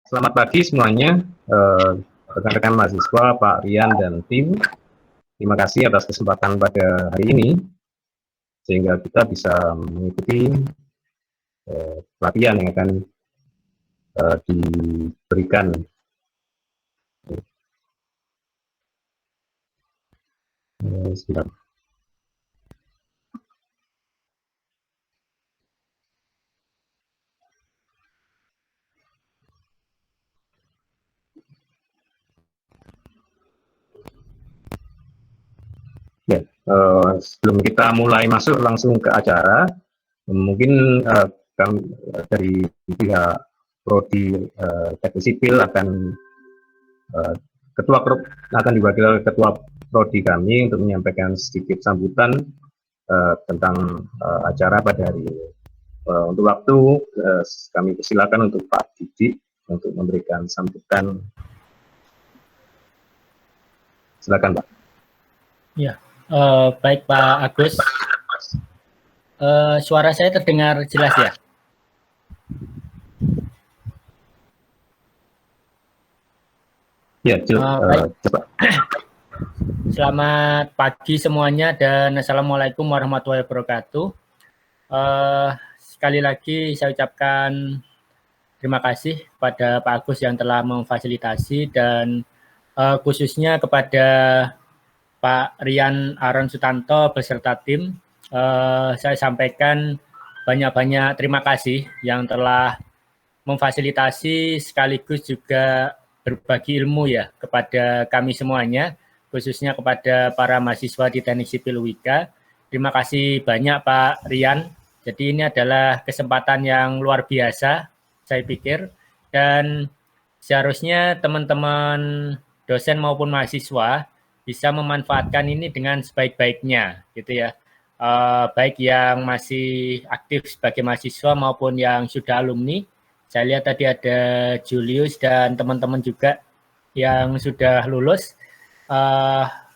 Selamat pagi semuanya, rekan-rekan mahasiswa, Pak Rian dan tim. Terima kasih atas kesempatan pada hari ini, sehingga kita bisa mengikuti pelatihan yang akan diberikan. Sebentar. Ya, sebelum kita mulai masuk langsung ke acara, mungkin kami dari pihak Prodi Teknik Sipil ketua akan diwakili oleh ketua Prodi kami untuk menyampaikan sedikit sambutan tentang acara pada hari ini. Untuk waktu kami persilakan untuk Pak Didi untuk memberikan sambutan. Silakan Pak. Ya, baik Pak Agus. Suara saya terdengar jelas ya? Ya, jelas. Coba. Selamat pagi semuanya dan Assalamualaikum warahmatullahi wabarakatuh. Sekali lagi saya ucapkan terima kasih kepada Pak Agus yang telah memfasilitasi dan khususnya kepada Pak Rian Aron Sutanto beserta tim. Saya sampaikan banyak-banyak terima kasih yang telah memfasilitasi sekaligus juga berbagi ilmu ya kepada kami semuanya, khususnya kepada para mahasiswa di Teknik Sipil UIK. Terima kasih banyak Pak Rian. Jadi ini adalah kesempatan yang luar biasa, saya pikir. Dan seharusnya teman-teman dosen maupun mahasiswa bisa memanfaatkan ini dengan sebaik-baiknya, gitu ya. Baik yang masih aktif sebagai mahasiswa maupun yang sudah alumni. Saya lihat tadi ada Julius dan teman-teman juga yang sudah lulus.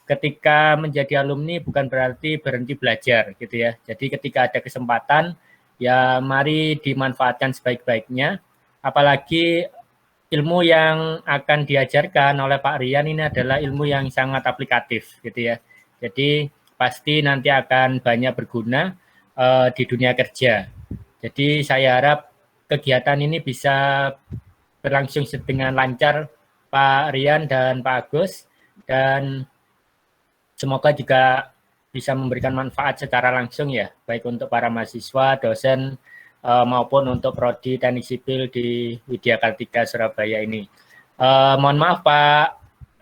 Ketika menjadi alumni bukan berarti berhenti belajar, gitu ya. Jadi ketika ada kesempatan, ya mari dimanfaatkan sebaik-baiknya. Apalagi ilmu yang akan diajarkan oleh Pak Rian ini adalah ilmu yang sangat aplikatif, gitu ya. Jadi pasti nanti akan banyak berguna di dunia kerja. Jadi saya harap kegiatan ini bisa berlangsung dengan lancar Pak Rian dan Pak Agus, dan semoga juga bisa memberikan manfaat secara langsung ya, baik untuk para mahasiswa, dosen, maupun untuk Prodi Teknik Sipil di Widya Kartika Surabaya ini. Mohon maaf Pak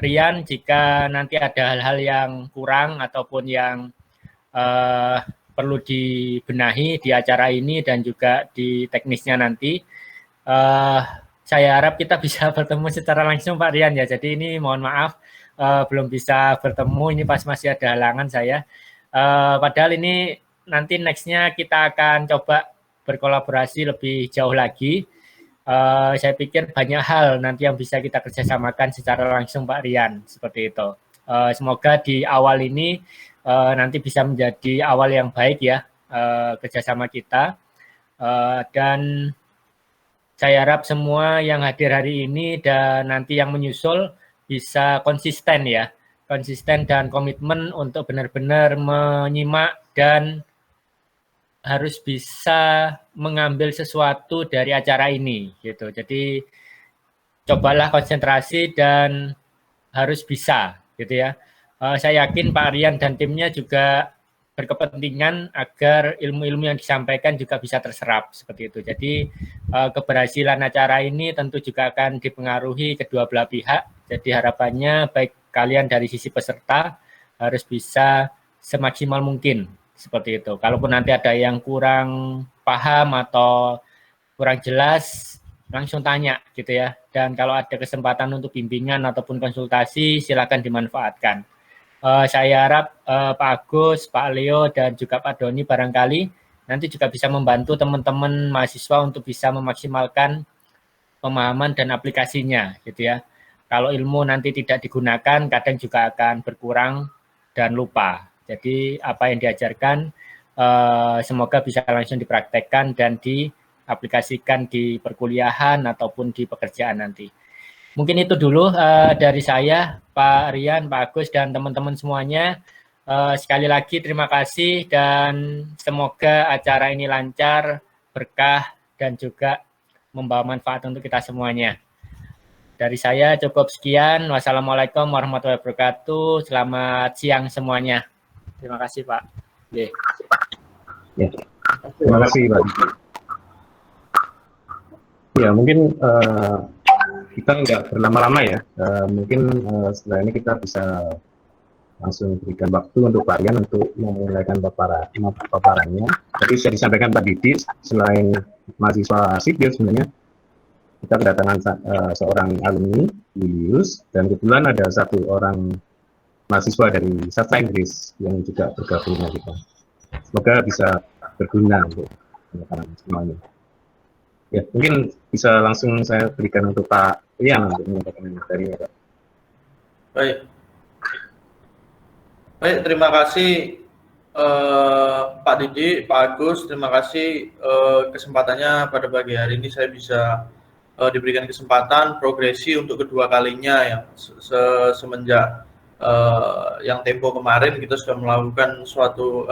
Rian jika nanti ada hal-hal yang kurang ataupun yang perlu dibenahi di acara ini dan juga di teknisnya nanti. Saya harap kita bisa bertemu secara langsung Pak Rian ya. Jadi ini mohon maaf belum bisa bertemu, ini pas masih ada halangan saya. Padahal ini nanti nextnya kita akan coba berkolaborasi lebih jauh lagi. Saya pikir banyak hal nanti yang bisa kita kerjasamakan secara langsung Pak Rian, seperti itu. Semoga di awal ini nanti bisa menjadi awal yang baik ya kerjasama kita, dan saya harap semua yang hadir hari ini dan nanti yang menyusul bisa konsisten ya, konsisten dan komitmen untuk benar-benar menyimak dan harus bisa mengambil sesuatu dari acara ini gitu. Jadi cobalah konsentrasi dan harus bisa gitu ya. Saya yakin Pak Rian dan timnya juga berkepentingan agar ilmu-ilmu yang disampaikan juga bisa terserap seperti itu. Jadi keberhasilan acara ini tentu juga akan dipengaruhi kedua belah pihak. Jadi harapannya baik kalian dari sisi peserta harus bisa semaksimal mungkin seperti itu. Kalaupun nanti ada yang kurang paham atau kurang jelas, langsung tanya gitu ya. Dan kalau ada kesempatan untuk bimbingan ataupun konsultasi, silakan dimanfaatkan. Saya harap Pak Agus, Pak Leo, dan juga Pak Doni barangkali nanti juga bisa membantu teman-teman mahasiswa untuk bisa memaksimalkan pemahaman dan aplikasinya, gitu ya. Kalau ilmu nanti tidak digunakan, kadang juga akan berkurang dan lupa. Jadi apa yang diajarkan semoga bisa langsung dipraktekkan dan aplikasikan di perkuliahan ataupun di pekerjaan nanti. Mungkin itu dulu dari saya, Pak Rian, Pak Agus, dan teman-teman semuanya. Sekali lagi terima kasih dan semoga acara ini lancar, berkah, dan juga membawa manfaat untuk kita semuanya. Dari saya cukup sekian. Wassalamualaikum warahmatullahi wabarakatuh. Selamat siang semuanya. Terima kasih, Pak. Ya. Terima kasih, Pak. Ya, mungkin kita nggak berlama-lama ya. Mungkin setelah ini kita bisa langsung berikan waktu untuk Pak Rian untuk memulaikan paparannya. Tadi sudah disampaikan Pak Didi, selain mahasiswa sipil sebenarnya kita kedatangan seorang alumni di UIUS, dan kebetulan ada satu orang mahasiswa dari sastra Inggris yang juga bergabung dengan kita. Semoga bisa berguna untuk semuanya. Ya, mungkin bisa langsung saya berikan untuk Pak Rian untuk menyampaikan materinya, Pak. Baik, terima kasih Pak Didi, Pak Agus. Terima kasih kesempatannya pada pagi hari ini saya bisa diberikan kesempatan progresi untuk kedua kalinya ya, semenjak yang tempo kemarin kita sudah melakukan suatu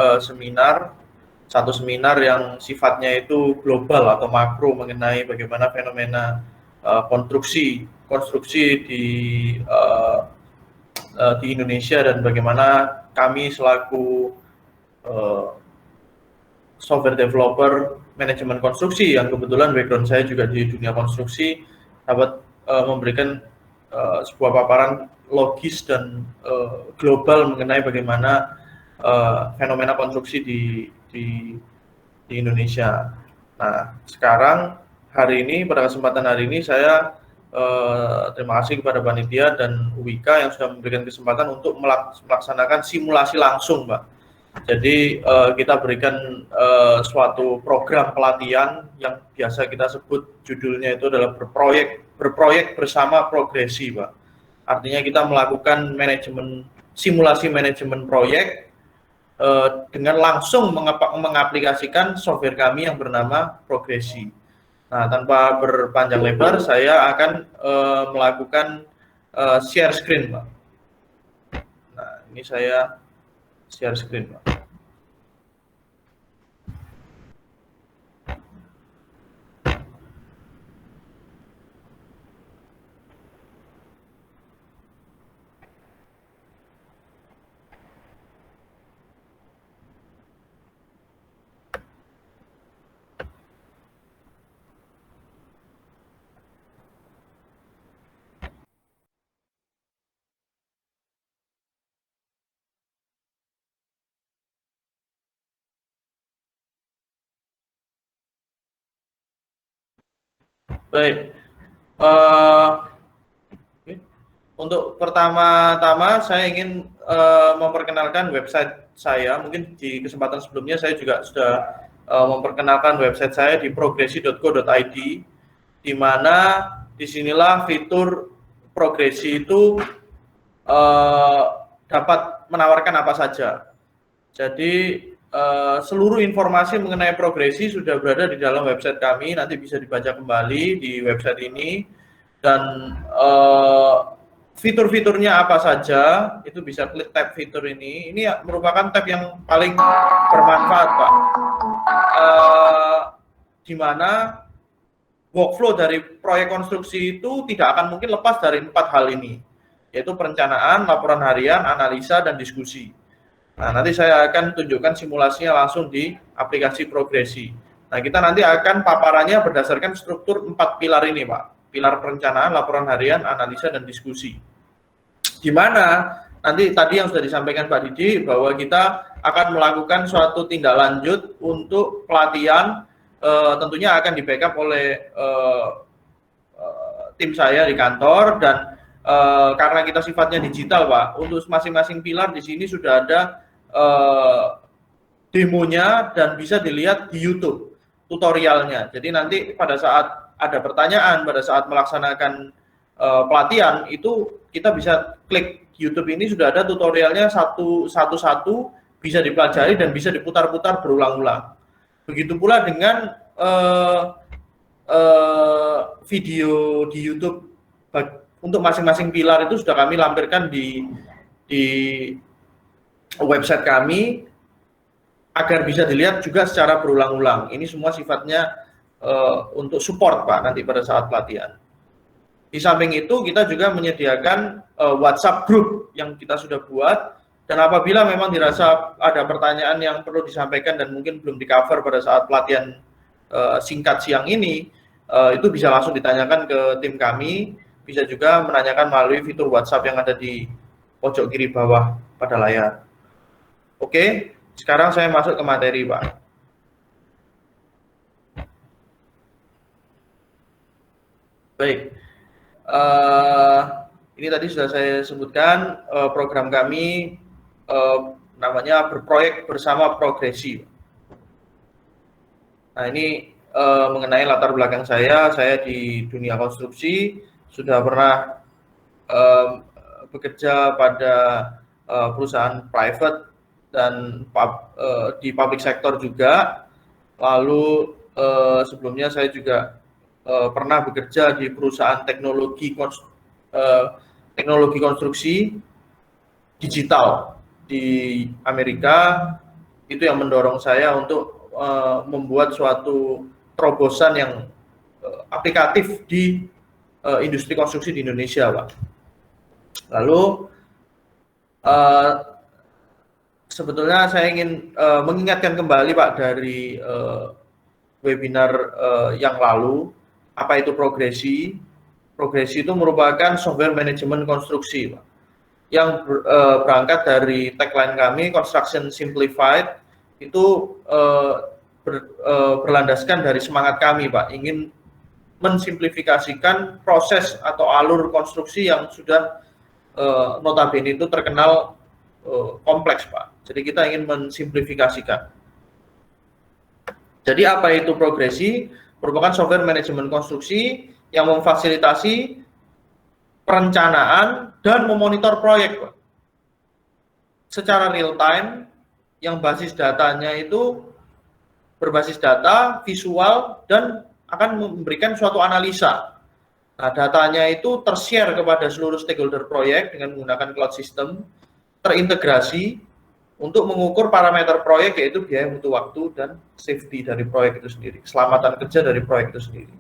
satu seminar yang sifatnya itu global atau makro mengenai bagaimana fenomena konstruksi di Indonesia dan bagaimana kami selaku software developer manajemen konstruksi yang kebetulan background saya juga di dunia konstruksi dapat memberikan sebuah paparan logis dan global mengenai bagaimana fenomena konstruksi di Indonesia. Nah, sekarang hari ini pada kesempatan hari ini saya terima kasih kepada panitia dan UIK yang sudah memberikan kesempatan untuk melaksanakan simulasi langsung, Mbak. Jadi kita berikan suatu program pelatihan yang biasa kita sebut judulnya itu adalah berproyek bersama progresi, Pak. Artinya kita melakukan simulasi manajemen proyek dengan langsung mengaplikasikan software kami yang bernama Progresi. Nah, tanpa berpanjang lebar, saya akan melakukan share screen, Pak. Nah, ini saya share screen, Pak. Baik, untuk pertama-tama saya ingin memperkenalkan website saya. Mungkin di kesempatan sebelumnya saya juga sudah memperkenalkan website saya di progresi.co.id, di mana disinilah fitur progresi itu dapat menawarkan apa saja. Jadi seluruh informasi mengenai progresi sudah berada di dalam website kami, nanti bisa dibaca kembali di website ini, dan fitur-fiturnya apa saja itu bisa klik tab fitur ini. Ini merupakan tab yang paling bermanfaat, Pak, di mana workflow dari proyek konstruksi itu tidak akan mungkin lepas dari 4 hal ini, yaitu perencanaan, laporan harian, analisa, dan diskusi. Nah, nanti saya akan tunjukkan simulasinya langsung di aplikasi Progresi. Nah, kita nanti akan paparannya berdasarkan struktur 4 pilar ini, Pak. Pilar perencanaan, laporan harian, analisa, dan diskusi. Di mana nanti tadi yang sudah disampaikan Pak Didi, bahwa kita akan melakukan suatu tindak lanjut untuk pelatihan, tentunya akan di-backup oleh tim saya di kantor, dan karena kita sifatnya digital, Pak, untuk masing-masing pilar di sini sudah ada demonya dan bisa dilihat di YouTube tutorialnya. Jadi nanti pada saat ada pertanyaan, pada saat melaksanakan pelatihan itu kita bisa klik YouTube, ini sudah ada tutorialnya satu-satu, bisa dipelajari dan bisa diputar-putar berulang-ulang. Begitu pula dengan video di YouTube untuk masing-masing pilar itu sudah kami lampirkan di website kami agar bisa dilihat juga secara berulang-ulang. Ini semua sifatnya untuk support Pak nanti pada saat pelatihan. Di samping itu kita juga menyediakan WhatsApp group yang kita sudah buat, dan apabila memang dirasa ada pertanyaan yang perlu disampaikan dan mungkin belum di-cover pada saat pelatihan singkat siang ini, itu bisa langsung ditanyakan ke tim kami, bisa juga menanyakan melalui fitur WhatsApp yang ada di pojok kiri bawah pada layar. Oke, sekarang saya masuk ke materi Pak. Baik, ini tadi sudah saya sebutkan program kami namanya Berproyek Bersama Progresi. Nah ini mengenai latar belakang saya di dunia konstruksi, sudah pernah bekerja pada perusahaan private dan di public sector juga. Lalu sebelumnya saya juga pernah bekerja di perusahaan teknologi konstruksi digital di Amerika. Itu yang mendorong saya untuk membuat suatu terobosan yang aplikatif di industri konstruksi di Indonesia, Pak. Lalu sebetulnya saya ingin mengingatkan kembali Pak dari webinar yang lalu, apa itu progresi. Progresi itu merupakan software manajemen konstruksi, Pak, yang berangkat dari tagline kami, Construction Simplified. Itu berlandaskan dari semangat kami, Pak, ingin mensimplifikasikan proses atau alur konstruksi yang sudah notabene itu terkenal kompleks, Pak. Jadi kita ingin mensimplifikasikan. Jadi apa itu progresi? Merupakan software manajemen konstruksi yang memfasilitasi perencanaan dan memonitor proyek, Pak, secara real time, yang basis datanya itu berbasis data, visual, dan akan memberikan suatu analisa. Nah, datanya itu ter-share kepada seluruh stakeholder proyek dengan menggunakan cloud system, terintegrasi untuk mengukur parameter proyek, yaitu biaya, mutu waktu, dan safety dari proyek itu sendiri, keselamatan kerja dari proyek itu sendiri.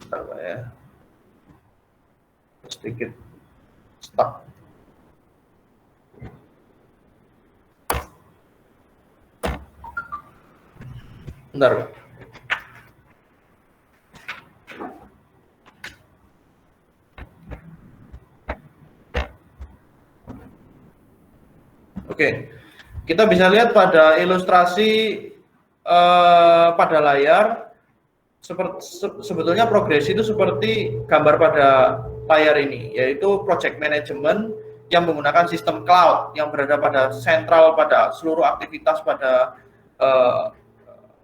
Bentar, Pak, ya. Sedikit stuck. Bentar, Pak. Oke, kita bisa lihat pada ilustrasi pada layar, sebetulnya progresi itu seperti gambar pada layar ini, yaitu project management yang menggunakan sistem cloud yang berada pada sentral pada seluruh aktivitas pada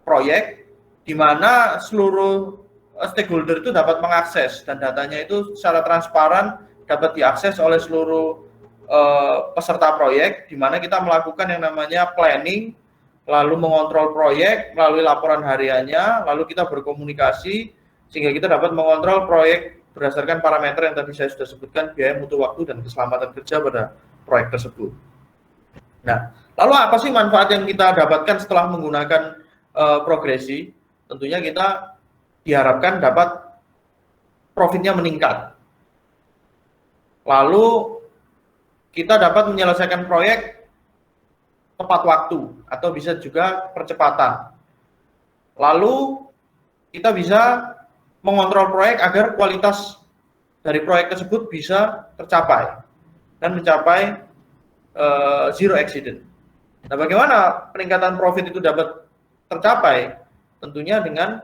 proyek, di mana seluruh stakeholder itu dapat mengakses dan datanya itu secara transparan dapat diakses oleh seluruh peserta proyek, di mana kita melakukan yang namanya planning, lalu mengontrol proyek melalui laporan hariannya, lalu kita berkomunikasi sehingga kita dapat mengontrol proyek berdasarkan parameter yang tadi saya sudah sebutkan, biaya, mutu waktu, dan keselamatan kerja pada proyek tersebut. Nah, lalu apa sih manfaat yang kita dapatkan setelah menggunakan progresi? Tentunya kita diharapkan dapat profitnya meningkat. Lalu kita dapat menyelesaikan proyek tepat waktu atau bisa juga percepatan. Lalu kita bisa mengontrol proyek agar kualitas dari proyek tersebut bisa tercapai dan mencapai zero accident. Nah, bagaimana peningkatan profit itu dapat tercapai? Tentunya dengan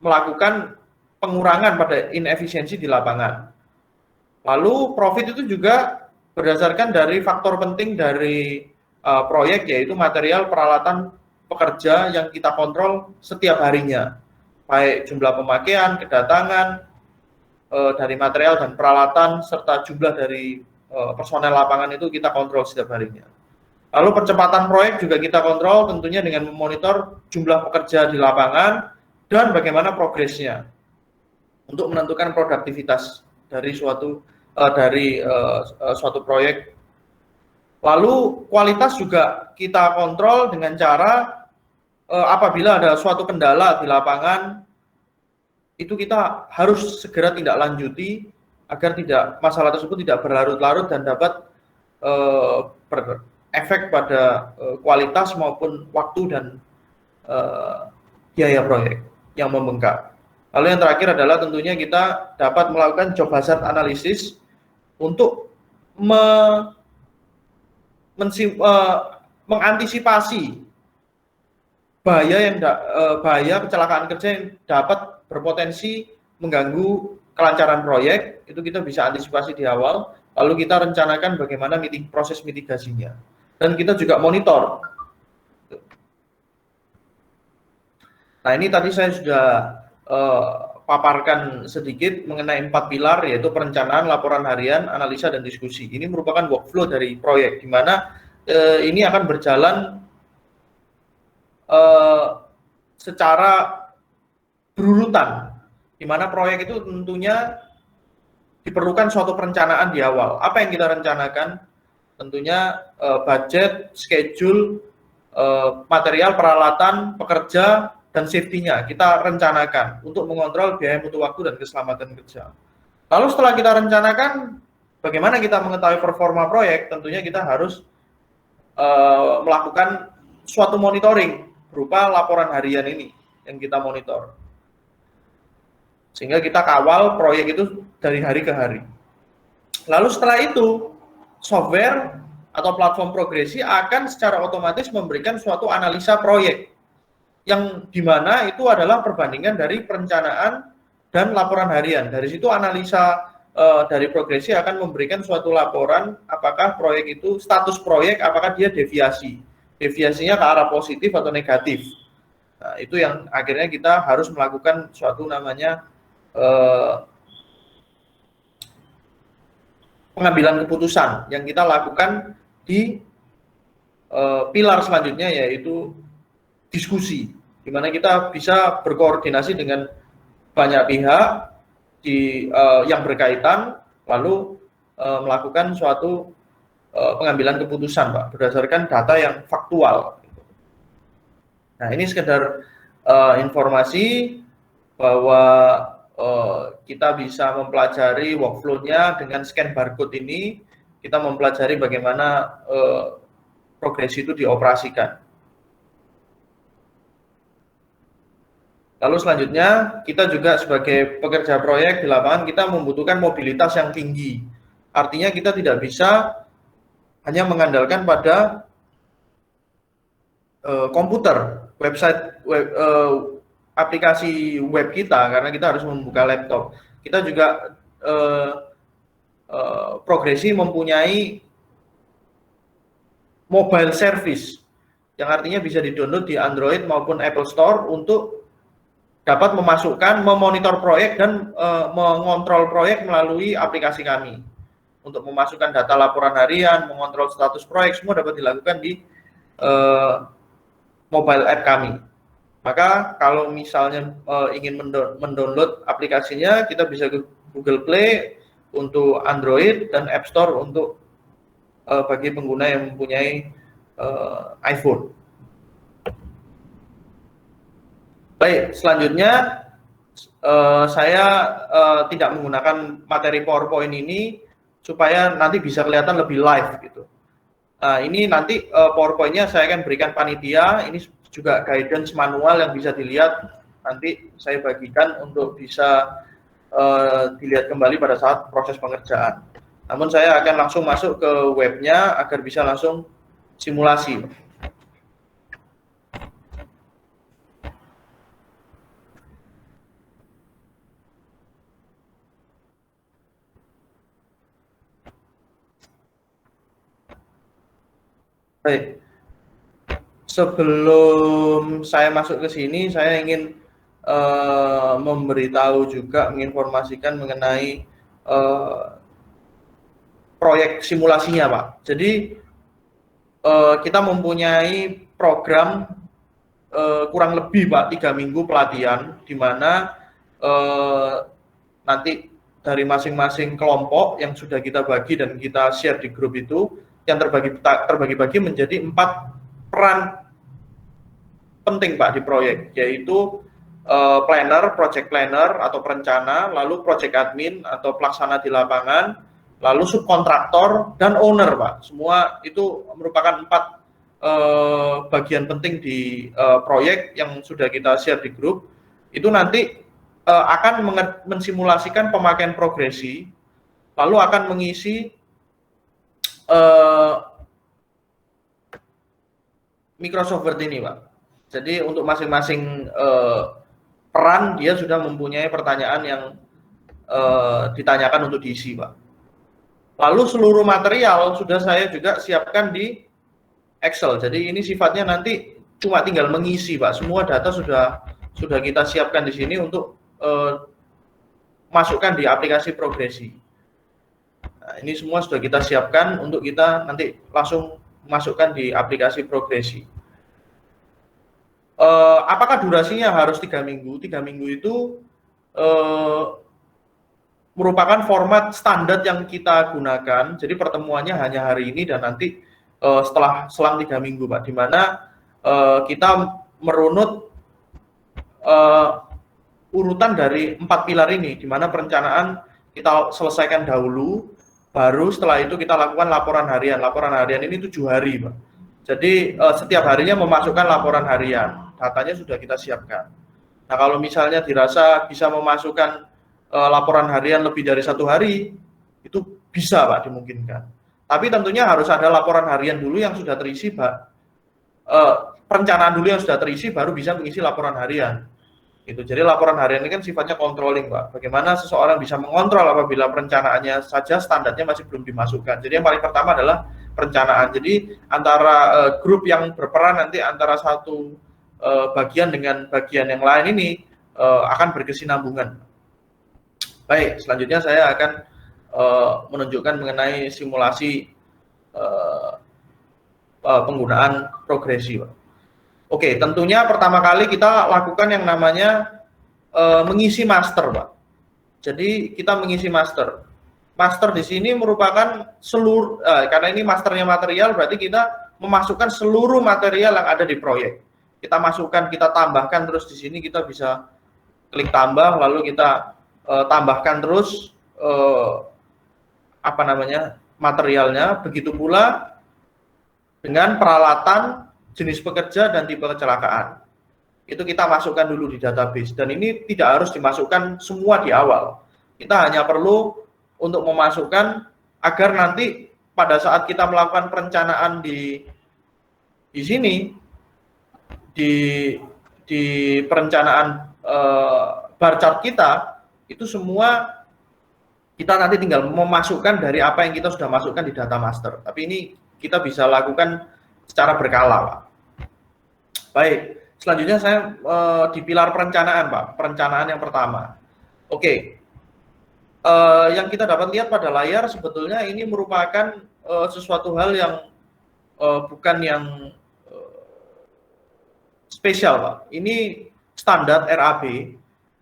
melakukan pengurangan pada inefisiensi di lapangan. Lalu profit itu juga berdasarkan dari faktor penting dari proyek, yaitu material, peralatan, pekerja yang kita kontrol setiap harinya, baik jumlah pemakaian, kedatangan dari material dan peralatan, serta jumlah dari personel lapangan itu kita kontrol setiap harinya. Lalu percepatan proyek juga kita kontrol tentunya dengan memonitor jumlah pekerja di lapangan dan bagaimana progresnya untuk menentukan produktivitas dari suatu proyek. Lalu kualitas juga kita kontrol dengan cara apabila ada suatu kendala di lapangan, itu kita harus segera tindak lanjuti agar masalah tersebut tidak berlarut-larut dan dapat berefek pada kualitas maupun waktu dan biaya proyek yang membengkak. Lalu yang terakhir adalah tentunya kita dapat melakukan job hazard analysis untuk mengantisipasi bahaya kecelakaan kerja yang dapat berpotensi mengganggu kelancaran proyek. Itu kita bisa antisipasi di awal, lalu kita rencanakan bagaimana proses mitigasinya, dan kita juga monitor. Nah, ini tadi saya sudah paparkan sedikit mengenai 4 pilar, yaitu perencanaan, laporan harian, analisa, dan diskusi. Ini merupakan workflow dari proyek, di mana ini akan berjalan secara berurutan, di mana proyek itu tentunya diperlukan suatu perencanaan di awal. Apa yang kita rencanakan? Tentunya budget, schedule, material, peralatan, pekerja, dan safety-nya kita rencanakan untuk mengontrol biaya mutu waktu dan keselamatan kerja. Lalu setelah kita rencanakan, bagaimana kita mengetahui performa proyek? Tentunya kita harus melakukan suatu monitoring berupa laporan harian ini yang kita monitor, sehingga kita kawal proyek itu dari hari ke hari. Lalu setelah itu, software atau platform progresi akan secara otomatis memberikan suatu analisa proyek, yang dimana itu adalah perbandingan dari perencanaan dan laporan harian. Dari situ analisa dari progresi akan memberikan suatu laporan apakah proyek itu, status proyek, apakah dia deviasinya ke arah positif atau negatif. Nah, itu yang akhirnya kita harus melakukan suatu namanya pengambilan keputusan yang kita lakukan di pilar selanjutnya, yaitu diskusi, di mana kita bisa berkoordinasi dengan banyak pihak yang berkaitan, lalu melakukan suatu pengambilan keputusan, Pak, berdasarkan data yang faktual. Nah, ini sekedar informasi bahwa kita bisa mempelajari workflow-nya dengan scan barcode ini. Kita mempelajari bagaimana progresi itu dioperasikan. Lalu selanjutnya, kita juga sebagai pekerja proyek di lapangan, kita membutuhkan mobilitas yang tinggi. Artinya kita tidak bisa hanya mengandalkan pada komputer, website, aplikasi web kita, karena kita harus membuka laptop. Kita juga progresi mempunyai mobile service, yang artinya bisa di-download di Android maupun Apple Store untuk dapat memonitor proyek dan mengontrol proyek melalui aplikasi kami. Untuk memasukkan data laporan harian, mengontrol status proyek, semua dapat dilakukan di mobile app kami. Maka kalau misalnya ingin mendownload aplikasinya, kita bisa ke Google Play untuk Android dan App Store untuk bagi pengguna yang mempunyai iPhone. Baik, selanjutnya saya tidak menggunakan materi PowerPoint ini supaya nanti bisa kelihatan lebih live gitu. Nah, ini nanti PowerPoint-nya saya akan berikan panitia. Ini juga guidance manual yang bisa dilihat. Nanti saya bagikan untuk bisa dilihat kembali pada saat proses pengerjaan. Namun saya akan langsung masuk ke webnya agar bisa langsung simulasi. Baik, sebelum saya masuk ke sini, saya ingin memberitahu juga, menginformasikan mengenai proyek simulasinya, Pak. Jadi kita mempunyai program kurang lebih Pak 3 minggu pelatihan, di mana nanti dari masing-masing kelompok yang sudah kita bagi dan kita share di grup itu, yang terbagi-bagi menjadi 4 peran penting Pak di proyek, yaitu planner, project planner atau perencana, lalu project admin atau pelaksana di lapangan, lalu subkontraktor dan owner Pak. Semua itu merupakan 4 bagian penting di proyek yang sudah kita share di grup. Itu nanti akan mensimulasikan pemakaian progresi, lalu akan mengisi Microsoft Word ini Pak. Jadi untuk masing-masing peran dia sudah mempunyai pertanyaan yang ditanyakan untuk diisi Pak. Lalu seluruh material sudah saya juga siapkan di Excel. Jadi ini sifatnya nanti cuma tinggal mengisi Pak. Semua data sudah kita siapkan di sini untuk masukkan di aplikasi progresi. Nah, ini semua sudah kita siapkan untuk kita nanti langsung masukkan di aplikasi progresi. Apakah durasinya harus 3 minggu? 3 minggu itu merupakan format standar yang kita gunakan. Jadi pertemuannya hanya hari ini dan nanti setelah selang 3 minggu Pak, di mana kita merunut urutan dari 4 pilar ini, di mana perencanaan kita selesaikan dahulu, baru setelah itu kita lakukan laporan harian. Laporan harian ini 7 hari Pak. Jadi setiap harinya memasukkan laporan harian, datanya sudah kita siapkan. Nah kalau misalnya dirasa bisa memasukkan laporan harian lebih dari 1 hari, itu bisa Pak, dimungkinkan. Tapi tentunya harus ada laporan harian dulu yang sudah terisi Pak. Perencanaan dulu yang sudah terisi baru bisa mengisi laporan harian. Itu. Jadi laporan harian ini kan sifatnya controlling Pak. Bagaimana seseorang bisa mengontrol apabila perencanaannya saja standarnya masih belum dimasukkan. Jadi yang paling pertama adalah perencanaan. Jadi antara grup yang berperan nanti antara satu bagian dengan bagian yang lain ini akan berkesinambungan. Baik, selanjutnya saya akan menunjukkan mengenai simulasi penggunaan progresi Pak. Oke, tentunya pertama kali kita lakukan yang namanya mengisi master, Pak. Jadi kita mengisi master. Master di sini merupakan seluruh, karena ini masternya material, berarti kita memasukkan seluruh material yang ada di proyek. Kita masukkan, kita tambahkan terus di sini kita bisa klik tambah, lalu kita tambahkan terus materialnya. Begitu pula dengan peralatan, jenis pekerja dan tipe kecelakaan. Itu kita masukkan dulu di database, dan ini tidak harus dimasukkan semua di awal. Kita hanya perlu untuk memasukkan agar nanti pada saat kita melakukan perencanaan di sini di perencanaan bar chart kita itu semua kita nanti tinggal memasukkan dari apa yang kita sudah masukkan di data master. Tapi ini kita bisa lakukan secara berkala, Pak. Baik, selanjutnya saya di pilar perencanaan, Pak. Perencanaan yang pertama. Oke, yang kita dapat lihat pada layar sebetulnya ini merupakan sesuatu hal yang bukan yang spesial, Pak. Ini standar RAB,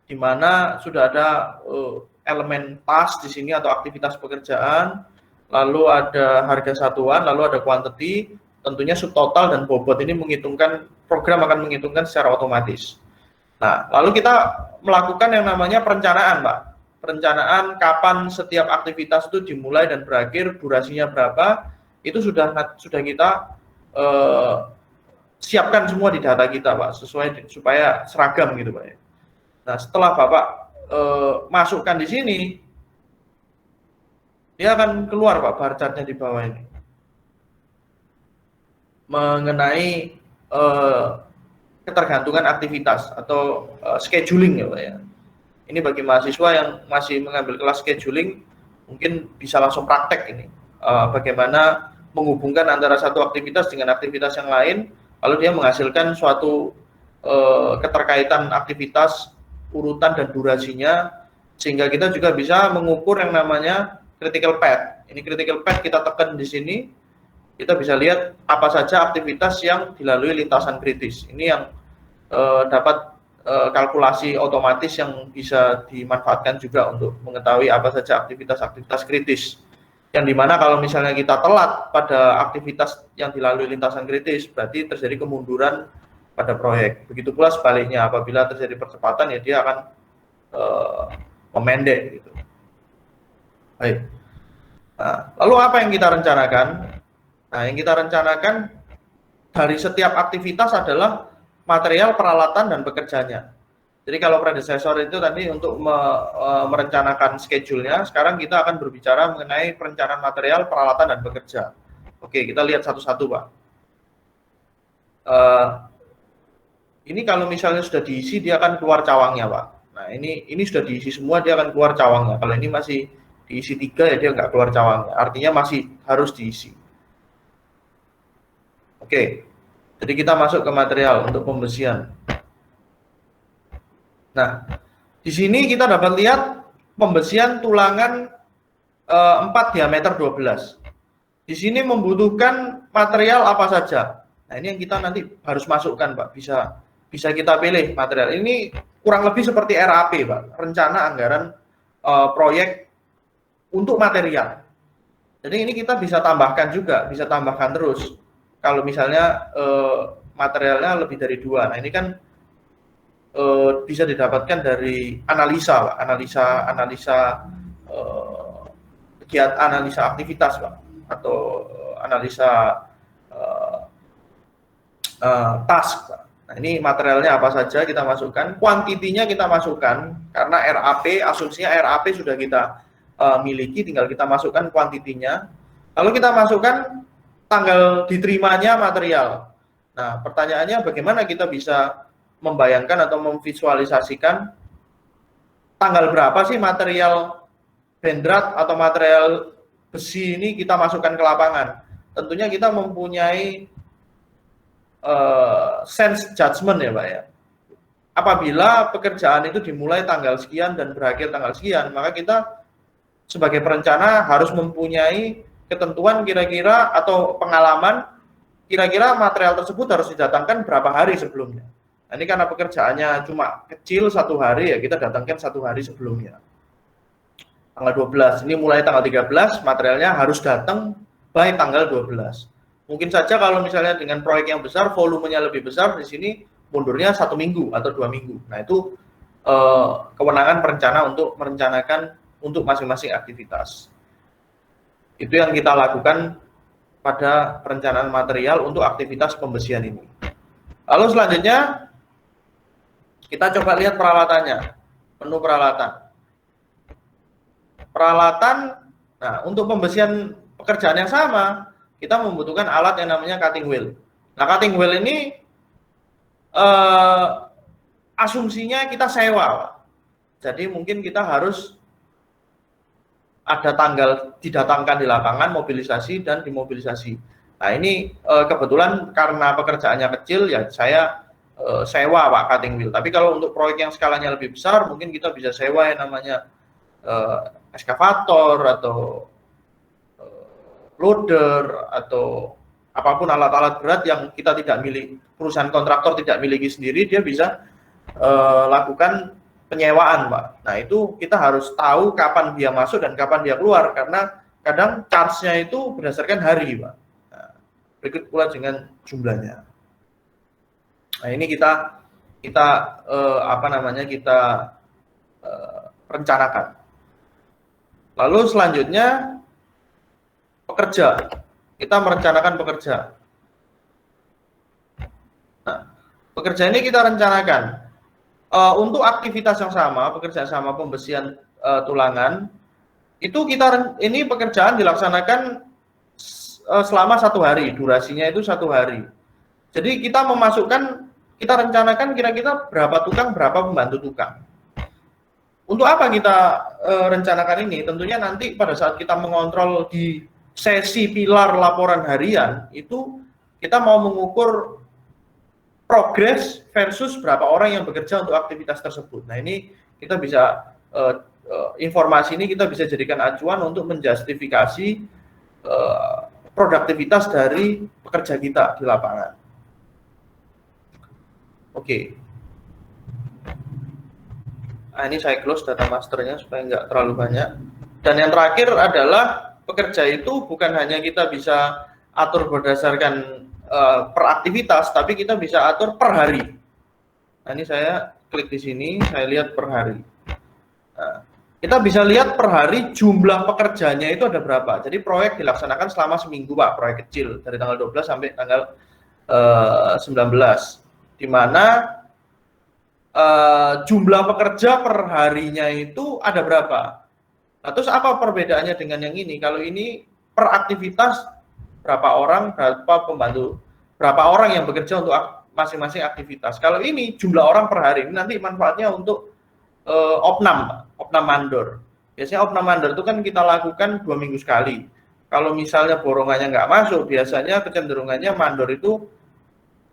di mana sudah ada elemen task di sini atau aktivitas pekerjaan, lalu ada harga satuan, lalu ada quantity, tentunya subtotal dan bobot ini menghitungkan, program akan menghitungkan secara otomatis. Nah, lalu kita melakukan yang namanya perencanaan, Pak. Perencanaan kapan setiap aktivitas itu dimulai dan berakhir, durasinya berapa, itu sudah kita siapkan semua di data kita, Pak, sesuai supaya seragam gitu, Pak. Nah, setelah Bapak masukkan di sini, dia akan keluar, Pak, bar chartnya di bawah ini mengenai ketergantungan aktivitas atau scheduling ya, Pak ya. Ini bagi mahasiswa yang masih mengambil kelas scheduling mungkin bisa langsung praktek ini, bagaimana menghubungkan antara satu aktivitas dengan aktivitas yang lain, lalu dia menghasilkan suatu keterkaitan aktivitas, urutan dan durasinya, sehingga kita juga bisa mengukur yang namanya critical path. Ini critical path kita tekan di sini, kita bisa lihat apa saja aktivitas yang dilalui lintasan kritis. Ini yang dapat kalkulasi otomatis yang bisa dimanfaatkan juga untuk mengetahui apa saja aktivitas-aktivitas kritis. Yang dimana kalau misalnya kita telat pada aktivitas yang dilalui lintasan kritis, berarti terjadi kemunduran pada proyek. Begitu pula sebaliknya, apabila terjadi percepatan ya dia akan memendek gitu. Baik. Nah, lalu apa yang kita rencanakan? Nah, yang kita rencanakan dari setiap aktivitas adalah material, peralatan, dan pekerjanya. Jadi kalau predesesor itu tadi untuk merencanakan schedule-nya, sekarang kita akan berbicara mengenai perencanaan material, peralatan, dan pekerja. Oke, kita lihat satu-satu, Pak. Ini kalau misalnya sudah diisi, dia akan keluar cawangnya, Pak. Nah, ini sudah diisi semua, dia akan keluar cawangnya. Kalau ini masih diisi 3, ya dia nggak keluar cawangnya. Artinya masih harus diisi. Oke, jadi kita masuk ke material untuk pembesian. Nah, di sini kita dapat lihat pembesian tulangan 4 diameter 12. Di sini membutuhkan material apa saja. Nah, ini yang kita nanti harus masukkan, Pak. Bisa kita pilih material. Ini kurang lebih seperti RAP, Pak. Rencana anggaran proyek untuk material. Jadi ini kita bisa tambahkan juga, bisa tambahkan terus. Kalau misalnya materialnya lebih dari 2. Nah, ini kan bisa didapatkan dari analisa, Pak. Analisa aktivitas, Pak, atau analisa task, Pak. Nah, ini materialnya apa saja kita masukkan, kuantitinya kita masukkan, karena RAP, asumsinya RAP sudah kita miliki, tinggal kita masukkan kuantitinya. Lalu kita masukkan tanggal diterimanya material. Nah, pertanyaannya bagaimana kita bisa membayangkan atau memvisualisasikan tanggal berapa sih material bendrat atau material besi ini kita masukkan ke lapangan. Tentunya kita mempunyai sense judgment ya, Pak ya. Apabila pekerjaan itu dimulai tanggal sekian dan berakhir tanggal sekian, maka kita sebagai perencana harus mempunyai ketentuan kira-kira atau pengalaman kira-kira material tersebut harus didatangkan berapa hari sebelumnya. Nah, ini karena pekerjaannya cuma kecil 1 hari, ya kita datangkan 1 hari sebelumnya. Tanggal 12, ini mulai tanggal 13, materialnya harus datang by tanggal 12. Mungkin saja kalau misalnya dengan proyek yang besar, volumenya lebih besar, di sini mundurnya 1 minggu atau 2 minggu. Nah, itu kewenangan perencana untuk merencanakan untuk masing-masing aktivitas. Itu yang kita lakukan pada perencanaan material untuk aktivitas pembesian ini. Lalu selanjutnya, kita coba lihat peralatannya, menu peralatan. Nah, untuk pembesian pekerjaan yang sama, kita membutuhkan alat yang namanya cutting wheel. Nah, cutting wheel ini asumsinya kita sewa. Jadi mungkin kita harus ada tanggal didatangkan di lapangan, mobilisasi dan dimobilisasi. Nah, ini kebetulan karena pekerjaannya kecil, ya saya sewa, Pak, cutting wheel. Tapi kalau untuk proyek yang skalanya lebih besar, mungkin kita bisa sewa yang namanya eskavator atau loader atau apapun alat-alat berat yang kita tidak miliki, perusahaan kontraktor tidak miliki sendiri, dia bisa lakukan penyewaan, Pak. Nah, itu kita harus tahu kapan dia masuk dan kapan dia keluar, karena kadang charge-nya itu berdasarkan hari, Pak. Nah, berikut pula dengan jumlahnya. Nah, ini kita rencanakan. Lalu selanjutnya pekerja. Kita merencanakan pekerja. Nah, pekerja ini kita rencanakan untuk aktivitas yang sama, pekerjaan sama pembesian tulangan. Itu ini pekerjaan dilaksanakan selama 1 hari, durasinya itu 1 hari. Jadi kita rencanakan kira-kira berapa tukang, berapa pembantu tukang. Untuk apa kita rencanakan ini? Tentunya nanti pada saat kita mengontrol di sesi pilar laporan harian, itu kita mau mengukur progres versus berapa orang yang bekerja untuk aktivitas tersebut. Nah, ini kita bisa informasi ini kita bisa jadikan acuan untuk menjustifikasi produktivitas dari pekerja kita di lapangan. Oke. Nah, ini saya close data masternya supaya nggak terlalu banyak. Dan yang terakhir adalah pekerja itu bukan hanya kita bisa atur berdasarkan per aktivitas, tapi kita bisa atur per hari. Nah, ini saya klik di sini, saya lihat per hari. Nah, kita bisa lihat per hari jumlah pekerjanya itu ada berapa. Jadi proyek dilaksanakan selama seminggu, Pak, proyek kecil dari tanggal 12 sampai tanggal 19, di mana jumlah pekerja per harinya itu ada berapa. Nah, terus apa perbedaannya dengan yang ini? Kalau ini per aktivitas berapa orang, berapa pembantu, berapa orang yang bekerja untuk masing-masing aktivitas. Kalau ini jumlah orang per hari, ini nanti manfaatnya untuk opnam mandor. Biasanya opnam mandor itu kan kita lakukan 2 minggu sekali. Kalau misalnya borongannya nggak masuk, biasanya kecenderungannya mandor itu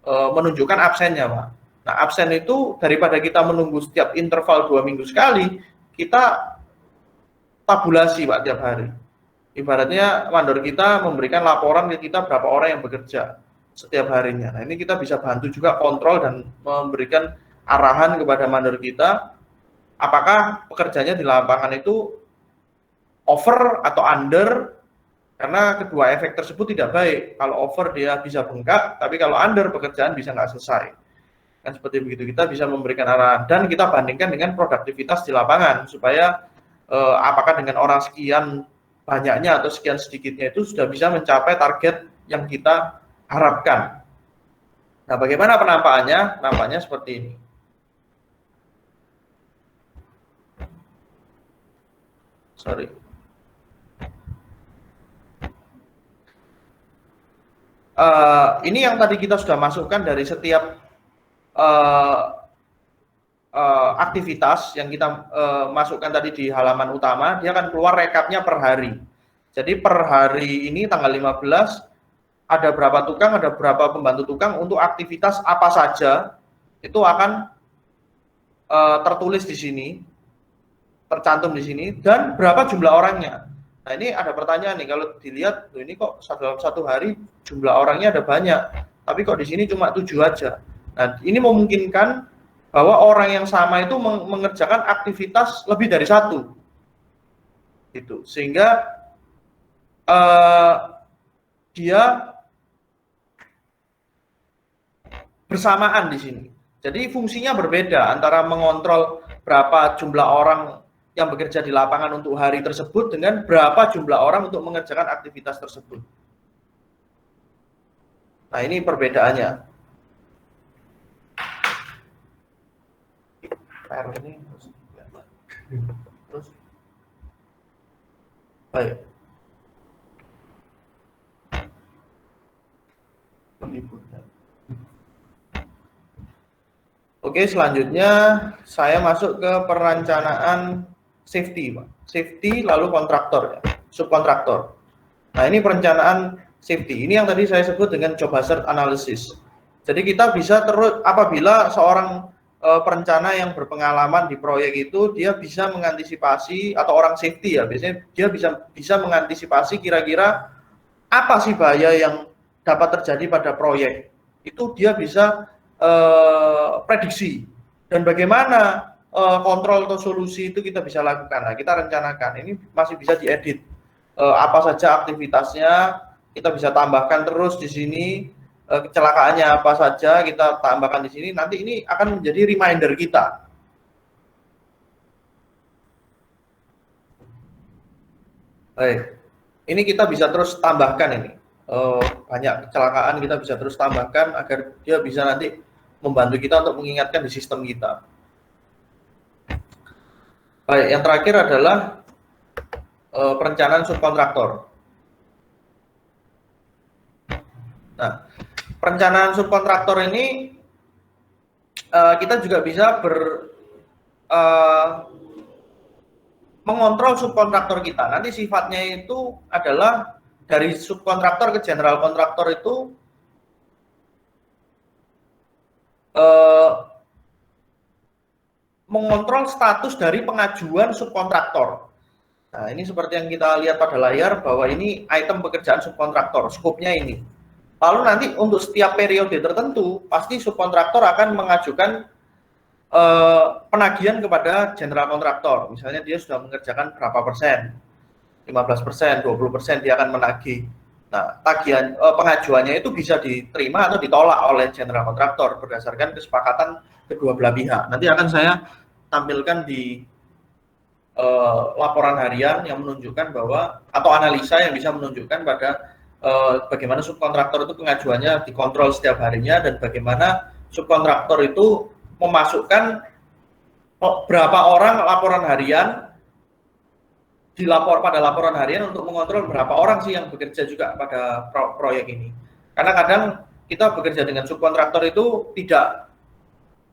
menunjukkan absennya, Pak. Nah, absen itu daripada kita menunggu setiap interval 2 minggu sekali, kita tabulasi, Pak, tiap hari. Ibaratnya mandor kita memberikan laporan ke kita berapa orang yang bekerja setiap harinya. Nah, ini kita bisa bantu juga kontrol dan memberikan arahan kepada mandor kita apakah pekerjanya di lapangan itu over atau under, karena kedua efek tersebut tidak baik. Kalau over dia bisa bengkak, tapi kalau under pekerjaan bisa nggak selesai. Kan seperti begitu, kita bisa memberikan arahan dan kita bandingkan dengan produktivitas di lapangan supaya apakah dengan orang sekian banyaknya atau sekian sedikitnya itu sudah bisa mencapai target yang kita harapkan. Nah, bagaimana penampakannya? Nampaknya seperti ini. Sorry. Ini yang tadi kita sudah masukkan dari setiap aktivitas yang kita masukkan tadi di halaman utama, dia akan keluar rekapnya per hari. Jadi per hari ini tanggal 15 ada berapa tukang, ada berapa pembantu tukang untuk aktivitas apa saja, itu akan tertulis di sini, tercantum di sini, dan berapa jumlah orangnya. Nah, ini ada pertanyaan nih, kalau dilihat ini kok dalam satu hari jumlah orangnya ada banyak, tapi kok di sini cuma 7 aja. Nah, ini memungkinkan bahwa orang yang sama itu mengerjakan aktivitas lebih dari satu, gitu. Sehingga dia bersamaan di sini. Jadi fungsinya berbeda antara mengontrol berapa jumlah orang yang bekerja di lapangan untuk hari tersebut dengan berapa jumlah orang untuk mengerjakan aktivitas tersebut. Nah, ini perbedaannya. Ini terus baik. Oke, selanjutnya saya masuk ke perencanaan safety, Pak. Safety lalu kontraktor, ya, subkontraktor. Nah, ini perencanaan safety. Ini yang tadi saya sebut dengan job hazard analysis. Jadi kita bisa terus apabila seorang perencana yang berpengalaman di proyek itu dia bisa mengantisipasi, atau orang safety ya, biasanya dia bisa mengantisipasi kira-kira apa sih bahaya yang dapat terjadi pada proyek. Itu dia bisa prediksi, dan bagaimana kontrol atau solusi itu kita bisa lakukan. Nah, kita rencanakan, ini masih bisa diedit apa saja aktivitasnya, kita bisa tambahkan terus di sini kecelakaannya apa saja kita tambahkan di sini. Nanti ini akan menjadi reminder kita. Baik, ini kita bisa terus tambahkan ini. Banyak kecelakaan kita bisa terus tambahkan agar dia bisa nanti membantu kita untuk mengingatkan di sistem kita. Baik, yang terakhir adalah perencanaan subkontraktor. Nah, perencanaan subkontraktor ini kita juga bisa mengontrol subkontraktor kita. Nanti sifatnya itu adalah dari subkontraktor ke general kontraktor itu mengontrol status dari pengajuan subkontraktor. Nah, ini seperti yang kita lihat pada layar bahwa ini item pekerjaan subkontraktor, skopnya ini. Lalu nanti untuk setiap periode tertentu, pasti subkontraktor akan mengajukan penagihan kepada general kontraktor. Misalnya dia sudah mengerjakan berapa persen, 15%, 20%, dia akan menagih. Nah, tagihan pengajuannya itu bisa diterima atau ditolak oleh general kontraktor berdasarkan kesepakatan kedua belah pihak. Nanti akan saya tampilkan di laporan harian yang menunjukkan bahwa, atau analisa yang bisa menunjukkan pada bagaimana subkontraktor itu pengajuannya dikontrol setiap harinya, dan bagaimana subkontraktor itu memasukkan berapa orang laporan harian pada laporan harian untuk mengontrol berapa orang sih yang bekerja juga pada proyek ini. Karena kadang kita bekerja dengan subkontraktor itu tidak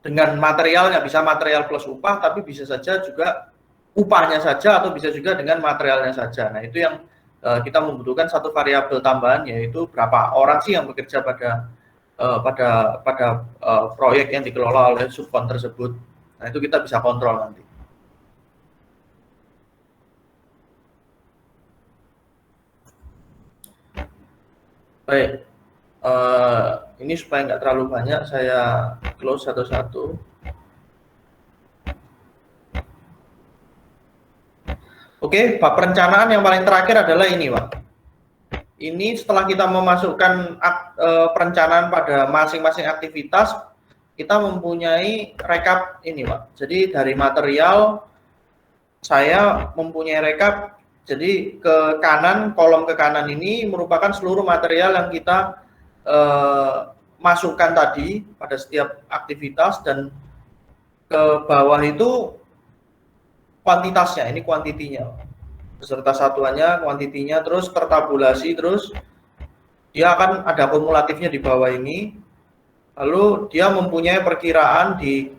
dengan materialnya, bisa material plus upah, tapi bisa saja juga upahnya saja atau bisa juga dengan materialnya saja. Nah, itu yang kita membutuhkan satu variabel tambahan, yaitu berapa orang sih yang bekerja pada proyek yang dikelola oleh subkon tersebut. Nah, itu kita bisa kontrol nanti. Baik, ini supaya nggak terlalu banyak, saya close satu-satu. Oke, bab perencanaan yang paling terakhir adalah ini, Pak. Ini setelah kita memasukkan perencanaan pada masing-masing aktivitas, kita mempunyai rekap ini, Pak. Jadi dari material, saya mempunyai rekap. Jadi ke kanan, kolom ke kanan ini merupakan seluruh material yang kita masukkan tadi pada setiap aktivitas, dan ke bawah itu kuantitasnya, ini kuantitinya, beserta satuannya, kuantitinya, terus tertabulasi, terus dia akan ada kumulatifnya di bawah ini, lalu dia mempunyai perkiraan di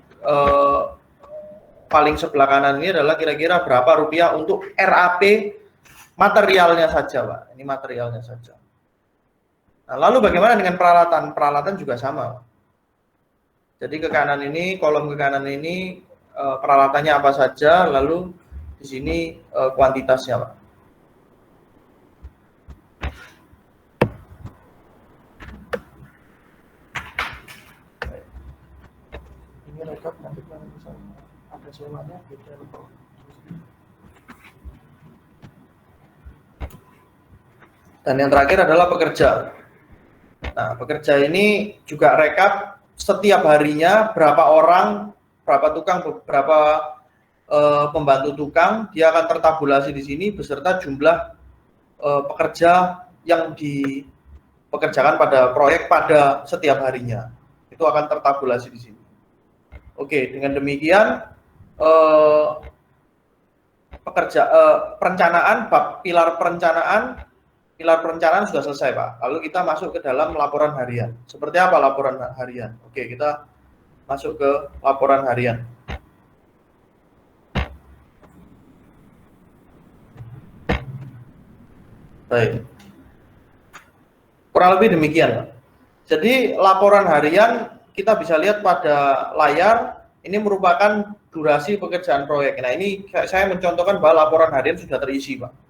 paling sebelah kanan ini adalah kira-kira berapa rupiah untuk RAP materialnya saja, Pak. Ini materialnya saja. Nah, lalu bagaimana dengan peralatan? Peralatan juga sama. Jadi ke kanan ini, kolom ke kanan ini peralatannya apa saja, lalu di sini kuantitasnya, Pak. Ini rekap nanti kalau misalnya ada semuanya beda. Dan yang terakhir adalah pekerja. Nah, pekerja ini juga rekap setiap harinya berapa orang, berapa tukang, berapa pembantu tukang, dia akan tertabulasi di sini beserta jumlah pekerja yang dipekerjakan pada proyek pada setiap harinya. Itu akan tertabulasi di sini. Oke, dengan demikian perencanaan, bab pilar perencanaan sudah selesai, Pak. Lalu kita masuk ke dalam laporan harian. Seperti apa laporan harian? Oke, kita masuk ke laporan harian. Baik. Kurang lebih demikian, Pak. Jadi laporan harian kita bisa lihat pada layar, ini merupakan durasi pekerjaan proyek. Nah, ini saya mencontohkan bahwa laporan harian sudah terisi, Pak.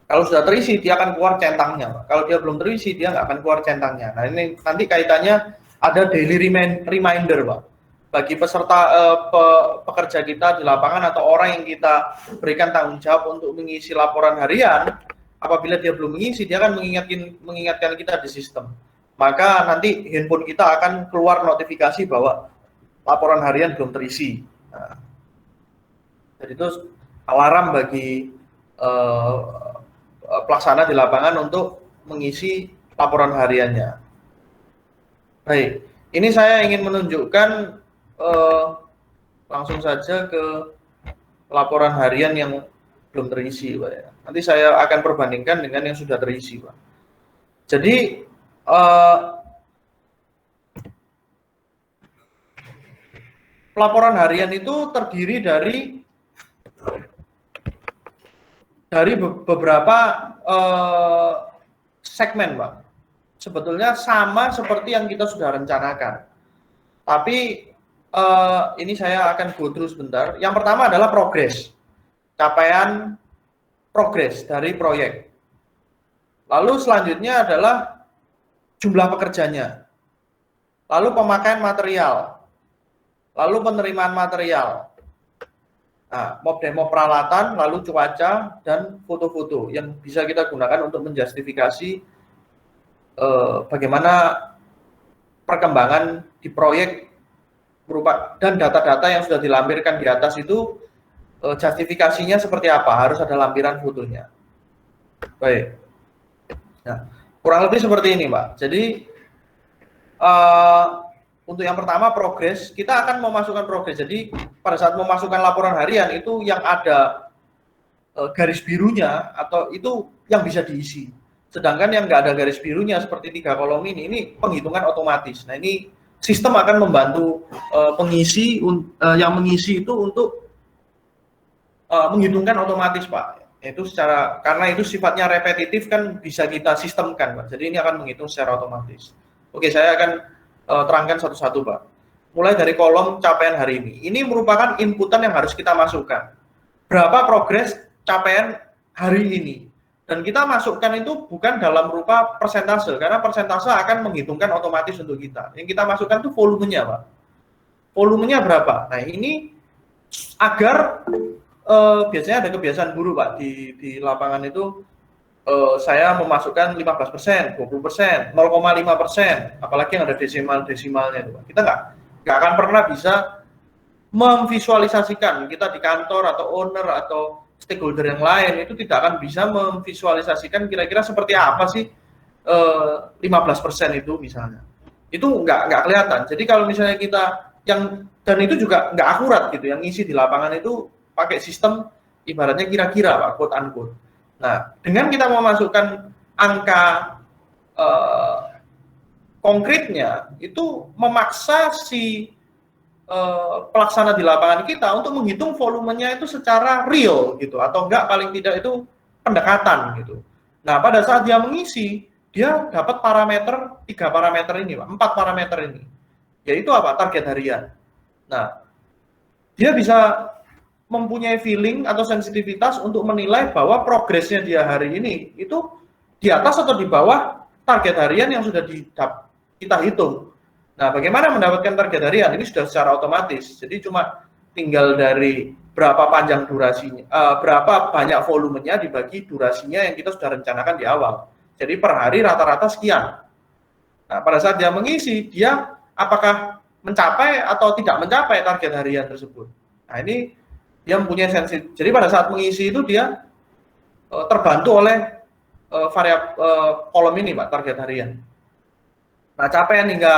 Kalau sudah terisi, dia akan keluar centangnya, Pak. Kalau dia belum terisi, dia nggak akan keluar centangnya. Nah, ini nanti kaitannya ada daily reminder, Pak. Bagi peserta pekerja kita di lapangan atau orang yang kita berikan tanggung jawab untuk mengisi laporan harian, apabila dia belum mengisi, dia akan mengingatkan kita di sistem. Maka nanti handphone kita akan keluar notifikasi bahwa laporan harian belum terisi. Nah, jadi itu alarm bagi pelaksana di lapangan untuk mengisi laporan hariannya. Baik, ini saya ingin menunjukkan langsung saja ke laporan harian yang belum terisi, Pak, ya. Nanti saya akan perbandingkan dengan yang sudah terisi, Pak. Jadi laporan harian itu terdiri dari beberapa segmen, Pak. Sebetulnya sama seperti yang kita sudah rencanakan. Tapi ini saya akan go through sebentar. Yang pertama adalah progres. capaian progres dari proyek. Lalu selanjutnya adalah jumlah pekerjanya. Lalu pemakaian material. Lalu penerimaan material. Nah, mob demo peralatan, lalu cuaca, dan foto-foto yang bisa kita gunakan untuk menjustifikasi bagaimana perkembangan di proyek berupa, dan data-data yang sudah dilampirkan di atas itu justifikasinya seperti apa, harus ada lampiran fotonya. Baik. Nah, kurang lebih seperti ini, Pak. Jadi untuk yang pertama progres, kita akan memasukkan progres. Jadi pada saat memasukkan laporan harian itu yang ada garis birunya atau itu yang bisa diisi. Sedangkan yang nggak ada garis birunya seperti 3 kolom ini penghitungan otomatis. Nah, ini sistem akan membantu pengisi yang mengisi itu untuk menghitungkan otomatis, Pak. Itu karena itu sifatnya repetitif kan bisa kita sistemkan, Pak. Jadi ini akan menghitung secara otomatis. Oke, saya akan terangkan satu-satu, Pak. Mulai dari kolom capaian hari ini. Ini merupakan inputan yang harus kita masukkan. Berapa progres capaian hari ini? Dan kita masukkan itu bukan dalam rupa persentase, karena persentase akan menghitungkan otomatis untuk kita. Yang kita masukkan itu volumenya, Pak. Volumenya berapa? Nah, ini agar biasanya ada kebiasaan guru, Pak, di lapangan itu saya memasukkan 15%, 20%, 0,5%, apalagi yang ada desimalnya itu, Pak. Kita nggak akan pernah bisa memvisualisasikan, kita di kantor atau owner atau stakeholder yang lain itu tidak akan bisa memvisualisasikan kira-kira seperti apa sih 15% itu misalnya. Itu nggak kelihatan. Jadi kalau misalnya kita dan itu juga nggak akurat gitu, yang ngisi di lapangan itu pakai sistem ibaratnya kira-kira, Pak, quote unquote. Nah, dengan kita memasukkan angka konkretnya, itu memaksa si pelaksana di lapangan kita untuk menghitung volumenya itu secara real gitu, atau enggak paling tidak itu pendekatan gitu. Nah, pada saat dia mengisi, dia dapat parameter 3 parameter ini, Pak, 4 parameter ini, yaitu apa? Target harian. Nah, dia bisa mempunyai feeling atau sensitivitas untuk menilai bahwa progresnya dia hari ini itu di atas atau di bawah target harian yang sudah kita hitung. Nah, bagaimana mendapatkan target harian? Ini sudah secara otomatis. Jadi cuma tinggal dari berapa panjang durasinya, berapa banyak volumenya dibagi durasinya yang kita sudah rencanakan di awal. Jadi per hari rata-rata sekian. Nah, pada saat dia mengisi, dia apakah mencapai atau tidak mencapai target harian tersebut. Nah, ini dia mempunyai sensitif. Jadi pada saat mengisi itu dia terbantu oleh kolom ini, Pak, target harian. Nah, capaian hingga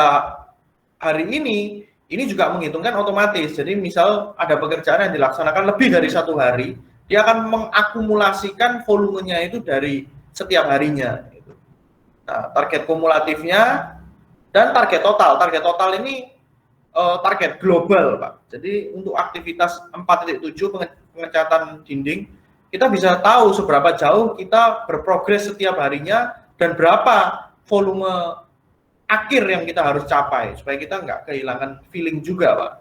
hari ini juga menghitungkan otomatis. Jadi misal ada pekerjaan yang dilaksanakan lebih dari 1 hari, dia akan mengakumulasikan volumenya itu dari setiap harinya. Nah, target kumulatifnya dan target total. Target total ini target global, Pak. Jadi untuk aktivitas 4.7 pengecatan dinding, kita bisa tahu seberapa jauh kita berprogres setiap harinya dan berapa volume akhir yang kita harus capai supaya kita nggak kehilangan feeling juga, Pak.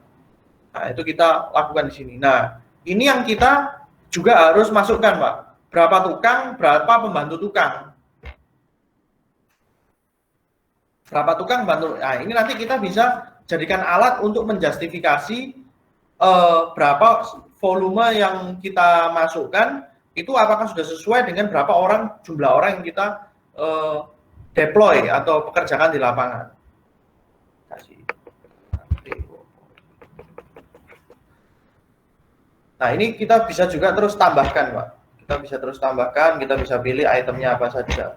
Nah, itu kita lakukan di sini. Nah, ini yang kita juga harus masukkan, Pak. Berapa tukang, berapa pembantu tukang. Berapa tukang bantu. Nah, ini nanti kita bisa jadikan alat untuk menjustifikasi berapa volume yang kita masukkan itu apakah sudah sesuai dengan berapa jumlah orang yang kita deploy atau pekerjakan di lapangan. Nah, ini kita bisa juga terus tambahkan, Pak. Kita bisa terus tambahkan, kita bisa pilih itemnya apa saja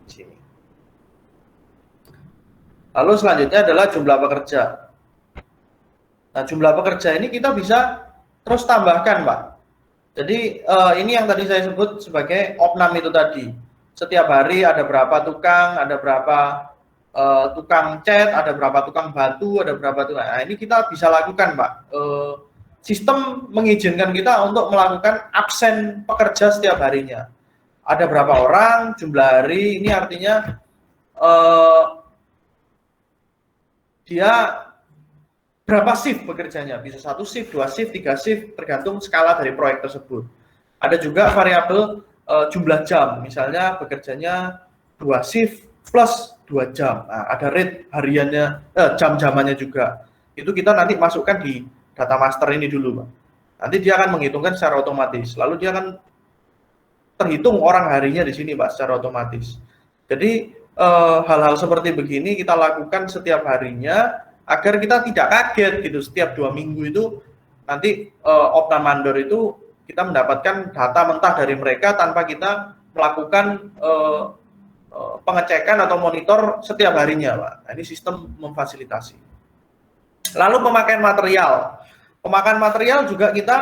di sini. Lalu selanjutnya adalah jumlah pekerja. Nah, jumlah pekerja ini kita bisa terus tambahkan, Pak. Jadi ini yang tadi saya sebut sebagai opnam itu tadi. Setiap hari ada berapa tukang, ada berapa tukang cat, ada berapa tukang batu, ada berapa tukang. Nah, ini kita bisa lakukan, Pak. Sistem mengizinkan kita untuk melakukan absen pekerja setiap harinya. Ada berapa orang, jumlah hari, ini artinya dia berapa shift bekerjanya, bisa 1 shift, 2 shift, 3 shift, tergantung skala dari proyek tersebut. Ada juga variabel jumlah jam, misalnya bekerjanya 2 shift plus 2 jam. Nah, ada rate hariannya, jam-jamannya juga. Itu kita nanti masukkan di data master ini dulu, Pak. Nanti dia akan menghitungkan secara otomatis. Lalu dia akan terhitung orang harinya di sini, Pak, secara otomatis. Jadi hal-hal seperti begini kita lakukan setiap harinya agar kita tidak kaget gitu. Setiap 2 minggu itu nanti Opta Mandor itu kita mendapatkan data mentah dari mereka tanpa kita melakukan pengecekan atau monitor setiap harinya, Pak. Nah, ini sistem memfasilitasi. Lalu pemakaian material. Pemakaian material juga kita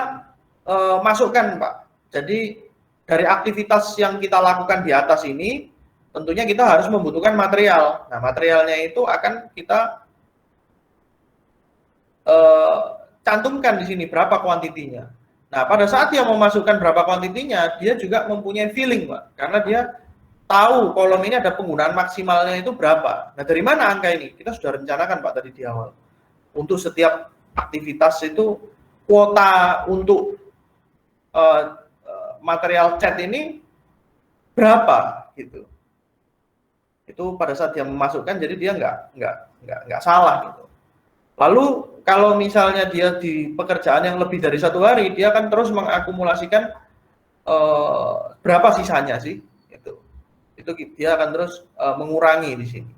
masukkan, Pak. Jadi dari aktivitas yang kita lakukan di atas ini, tentunya kita harus membutuhkan material. Nah, materialnya itu akan kita cantumkan di sini berapa kuantitinya. Nah, pada saat dia memasukkan berapa kuantitinya, dia juga mempunyai feeling, Pak. Karena dia tahu kolom ini ada penggunaan maksimalnya itu berapa. Nah, dari mana angka ini? Kita sudah rencanakan, Pak, tadi di awal. Untuk setiap aktivitas itu, kuota untuk material chat ini berapa, gitu. Itu pada saat dia memasukkan, jadi dia nggak salah, gitu. Lalu kalau misalnya dia di pekerjaan yang lebih dari 1 hari, dia akan terus mengakumulasikan berapa sisanya sih, itu dia akan terus mengurangi di sini.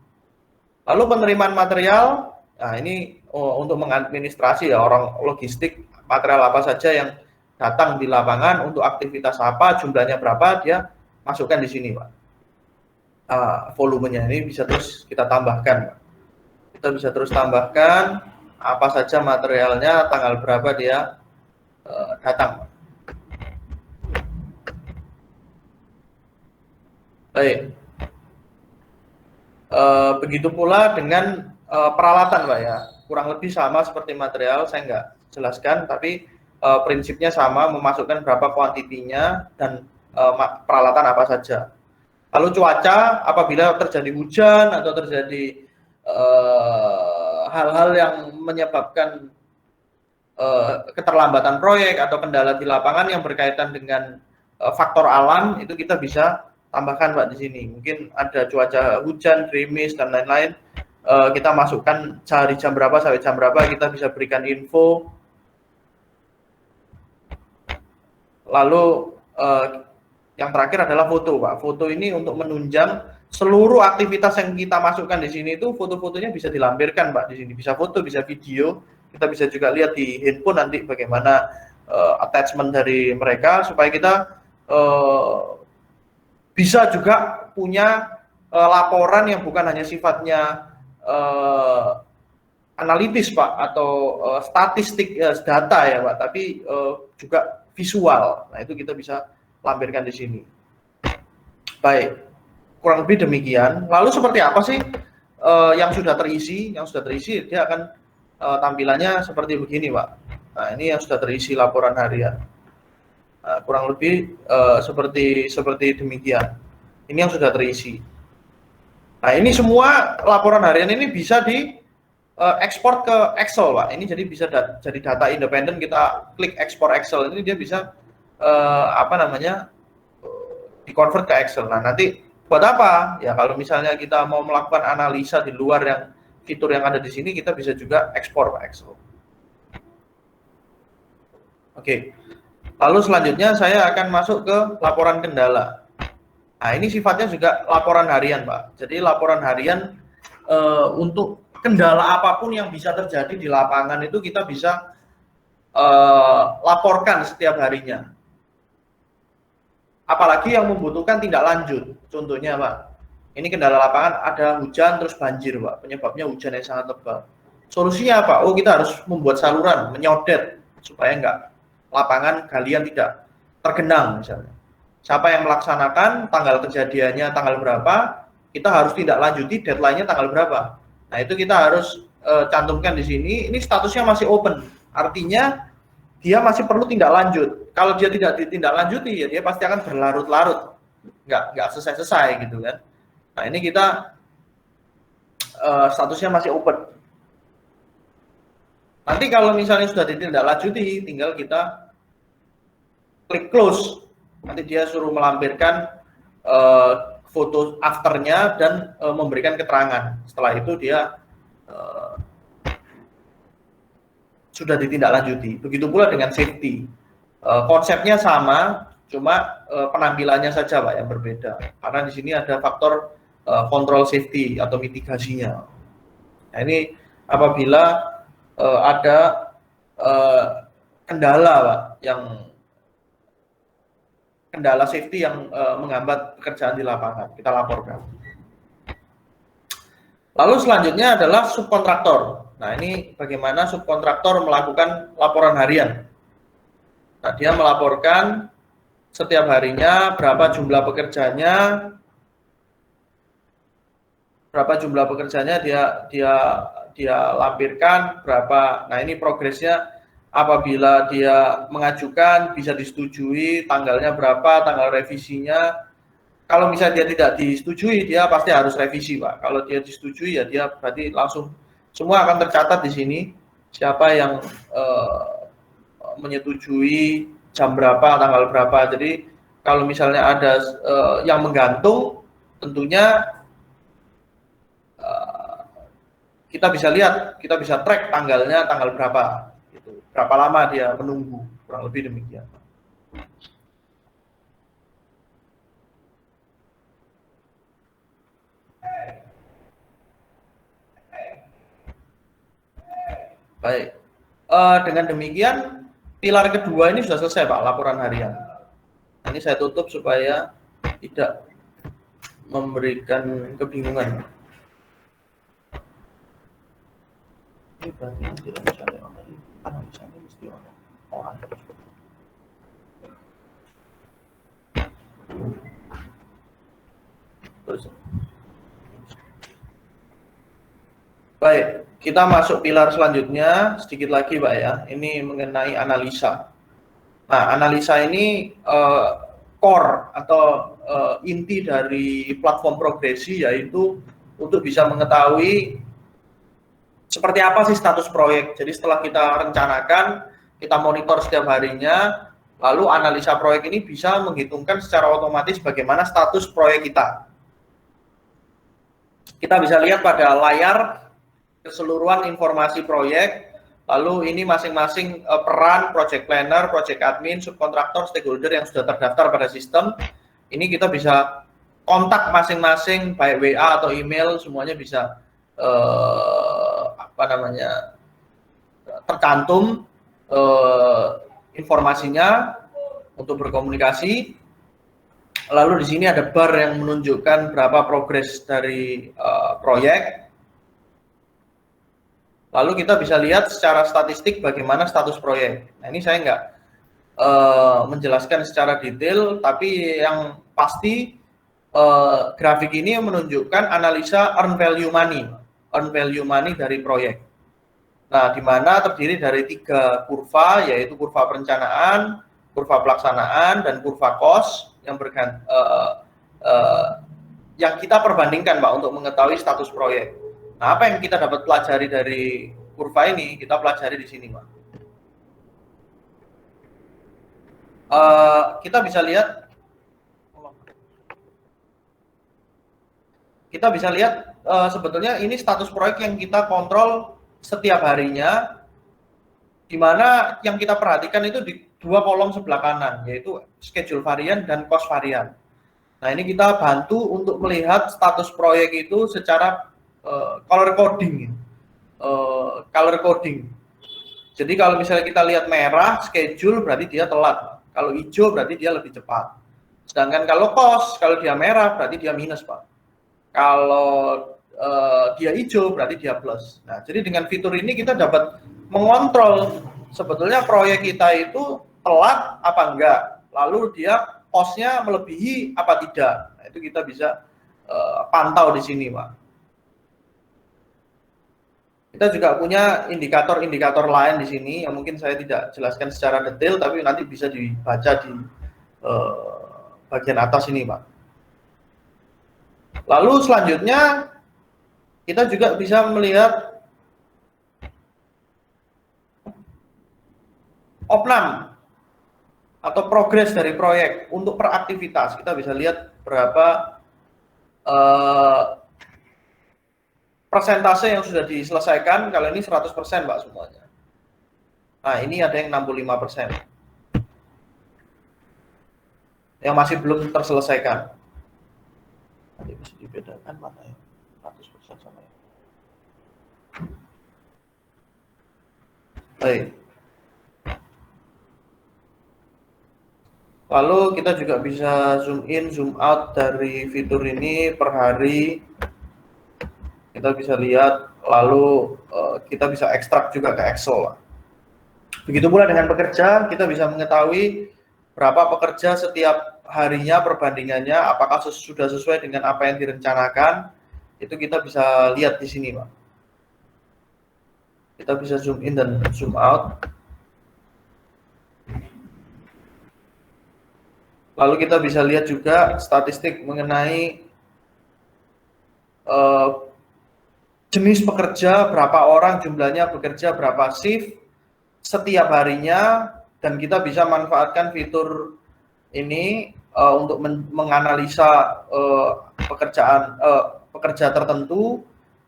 Lalu penerimaan material, nah ini untuk mengadministrasi ya, orang logistik, material apa saja yang datang di lapangan untuk aktivitas apa, jumlahnya berapa, dia masukkan di sini, Pak. Volumenya ini bisa terus kita tambahkan, Pak. Kita bisa terus tambahkan apa saja materialnya, tanggal berapa dia datang. Baik. Begitu pula dengan peralatan, Pak ya. Kurang lebih sama seperti material, saya nggak jelaskan, tapi prinsipnya sama, memasukkan berapa kuantitinya dan peralatan apa saja. Lalu cuaca, apabila terjadi hujan atau terjadi hal-hal yang menyebabkan keterlambatan proyek atau kendala di lapangan yang berkaitan dengan faktor alam, itu kita bisa tambahkan, Pak, di sini. Mungkin ada cuaca hujan, gerimis, dan lain-lain. Kita masukkan dari jam berapa sampai jam berapa, kita bisa berikan info. Lalu yang terakhir adalah foto, Pak. Foto ini untuk menunjang seluruh aktivitas yang kita masukkan di sini itu foto-fotonya bisa dilampirkan, Pak, di sini. Bisa foto, bisa video. Kita bisa juga lihat di handphone nanti bagaimana attachment dari mereka supaya kita bisa juga punya laporan yang bukan hanya sifatnya analitis, Pak, atau statistik data ya, Pak, tapi juga visual. Nah, itu kita bisa lampirkan di sini. Baik, kurang lebih demikian. Lalu seperti apa sih yang sudah terisi? Yang sudah terisi dia akan tampilannya seperti begini, Pak. Nah, ini yang sudah terisi laporan harian. Nah, kurang lebih seperti demikian. Ini yang sudah terisi. Nah, ini semua laporan harian ini bisa di ekspor ke Excel, Pak. Ini jadi bisa jadi data independen. Kita klik ekspor Excel, ini dia bisa di-convert ke Excel. Nah, nanti buat apa? Ya, kalau misalnya kita mau melakukan analisa di luar yang fitur yang ada di sini, kita bisa juga ekspor ke Excel. Oke. Lalu selanjutnya saya akan masuk ke laporan kendala. Nah, ini sifatnya juga laporan harian, Pak. Jadi laporan harian untuk kendala apapun yang bisa terjadi di lapangan itu kita bisa laporkan setiap harinya. Apalagi yang membutuhkan tindak lanjut. Contohnya, Pak, ini kendala lapangan, ada hujan terus banjir, Pak. Penyebabnya hujan yang sangat tebal. Solusinya apa? Oh, kita harus membuat saluran, menyodet supaya enggak lapangan galian tidak tergenang misalnya. Siapa yang melaksanakan, tanggal kejadiannya tanggal berapa, kita harus tindak lanjuti, deadline-nya tanggal berapa. Nah, itu kita harus cantumkan di sini. Ini statusnya masih open, artinya dia masih perlu tindak lanjut. Kalau dia tidak ditindaklanjuti, ya dia pasti akan berlarut-larut, nggak selesai-selesai gitu kan. Nah, ini kita statusnya masih open. Nanti kalau misalnya sudah ditindaklanjuti, tinggal kita klik close. Nanti dia suruh melampirkan foto afternya dan memberikan keterangan. Setelah itu dia sudah ditindaklanjuti. Begitu pula dengan safety. Konsepnya sama, cuma penampilannya saja Pak yang berbeda. Karena di sini ada faktor kontrol safety atau mitigasinya. Nah, ini apabila ada kendala Pak, kendala safety yang menghambat pekerjaan di lapangan, kita laporkan. Lalu selanjutnya adalah subkontraktor. Nah, ini bagaimana subkontraktor melakukan laporan harian. Nah, dia melaporkan setiap harinya berapa jumlah pekerjanya dia lampirkan berapa. Nah, ini progresnya apabila dia mengajukan bisa disetujui, tanggalnya berapa, tanggal revisinya. Kalau misalnya dia tidak disetujui, dia pasti harus revisi, Pak. Kalau dia disetujui, ya dia berarti langsung semua akan tercatat di sini siapa yang menyetujui, jam berapa, tanggal berapa. Jadi kalau misalnya ada yang menggantung, tentunya kita bisa lihat, kita bisa track tanggalnya, tanggal berapa, gitu. Berapa lama dia menunggu, kurang lebih demikian. Baik, dengan demikian pilar kedua ini sudah selesai Pak, laporan harian. Ini saya tutup supaya tidak memberikan kebingungan. Ini berarti nanti misalnya analisanya mesti orang. Terus. Baik, kita masuk pilar selanjutnya sedikit lagi Pak ya. Ini mengenai analisa. Nah, analisa ini core atau inti dari platform progresi, yaitu untuk bisa mengetahui seperti apa sih status proyek. Jadi setelah kita rencanakan, kita monitor setiap harinya, lalu analisa proyek ini bisa menghitungkan secara otomatis bagaimana status proyek kita. Kita bisa lihat pada layar keseluruhan informasi proyek, lalu ini masing-masing peran project planner, project admin, subkontraktor, stakeholder yang sudah terdaftar pada sistem. Ini kita bisa kontak masing-masing baik WA atau email, semuanya bisa tercantum informasinya untuk berkomunikasi. Lalu di sini ada bar yang menunjukkan berapa progres dari proyek. Lalu kita bisa lihat secara statistik bagaimana status proyek. Nah, ini saya nggak menjelaskan secara detail, tapi yang pasti grafik ini menunjukkan analisa earn value money dari proyek. Nah, di mana terdiri dari 3 kurva, yaitu kurva perencanaan, kurva pelaksanaan, dan kurva cost yang kita perbandingkan Pak untuk mengetahui status proyek. Nah, apa yang kita dapat pelajari dari kurva ini, kita pelajari di sini, Pak. Kita bisa lihat sebetulnya ini status proyek yang kita kontrol setiap harinya, di mana yang kita perhatikan itu di 2 kolom sebelah kanan, yaitu schedule varian dan cost varian. Nah, ini kita bantu untuk melihat status proyek itu secara color coding. Jadi kalau misalnya kita lihat merah schedule berarti dia telat, kalau hijau berarti dia lebih cepat. Sedangkan kalau cost, kalau dia merah berarti dia minus Pak. Kalau dia hijau berarti dia plus. Nah, jadi dengan fitur ini kita dapat mengontrol sebetulnya proyek kita itu telat apa enggak, lalu dia cost-nya melebihi apa tidak. Nah, itu kita bisa pantau di sini Pak. Kita juga punya indikator-indikator lain di sini yang mungkin saya tidak jelaskan secara detail, tapi nanti bisa dibaca di bagian atas ini, Pak. Lalu selanjutnya kita juga bisa melihat opnam. atau progres dari proyek untuk per aktivitas. Kita bisa lihat berapa persentase yang sudah diselesaikan. Kalau ini 100% Pak semuanya. Nah, ini ada yang 65%. Yang masih belum terselesaikan. Nanti bisa dibedakan mana ya? 100% sama ya. Baik. Lalu kita juga bisa zoom in, zoom out dari fitur ini per hari. Kita bisa lihat, lalu kita bisa ekstrak juga ke Excel. Begitu pula dengan pekerja, kita bisa mengetahui berapa pekerja setiap harinya, perbandingannya, apakah sudah sesuai dengan apa yang direncanakan. Itu kita bisa lihat di sini, Pak. Kita bisa zoom in dan zoom out. Lalu kita bisa lihat juga statistik mengenai jenis pekerja, berapa orang jumlahnya bekerja, berapa shift setiap harinya, dan kita bisa manfaatkan fitur ini untuk menganalisa pekerja tertentu.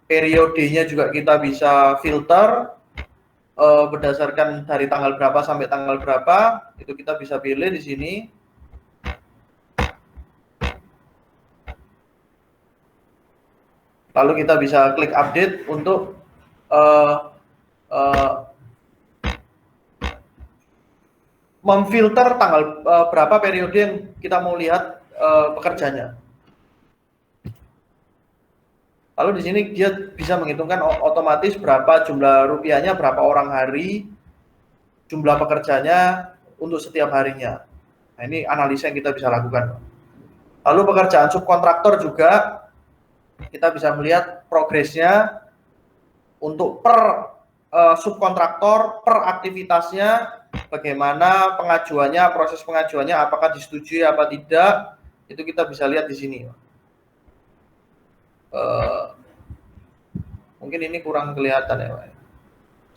Periodenya juga kita bisa filter berdasarkan dari tanggal berapa sampai tanggal berapa, itu kita bisa pilih di sini. Lalu kita bisa klik update untuk memfilter tanggal berapa periode yang kita mau lihat pekerjanya. Lalu di sini dia bisa menghitungkan otomatis berapa jumlah rupiahnya, berapa orang hari, jumlah pekerjanya untuk setiap harinya. Nah, ini analisa yang kita bisa lakukan. Lalu pekerjaan subkontraktor juga kita bisa melihat progresnya untuk per subkontraktor, per aktivitasnya, bagaimana pengajuannya, proses pengajuannya, apakah disetujui apa tidak, itu kita bisa lihat di sini. Mungkin ini kurang kelihatan ya, Pak.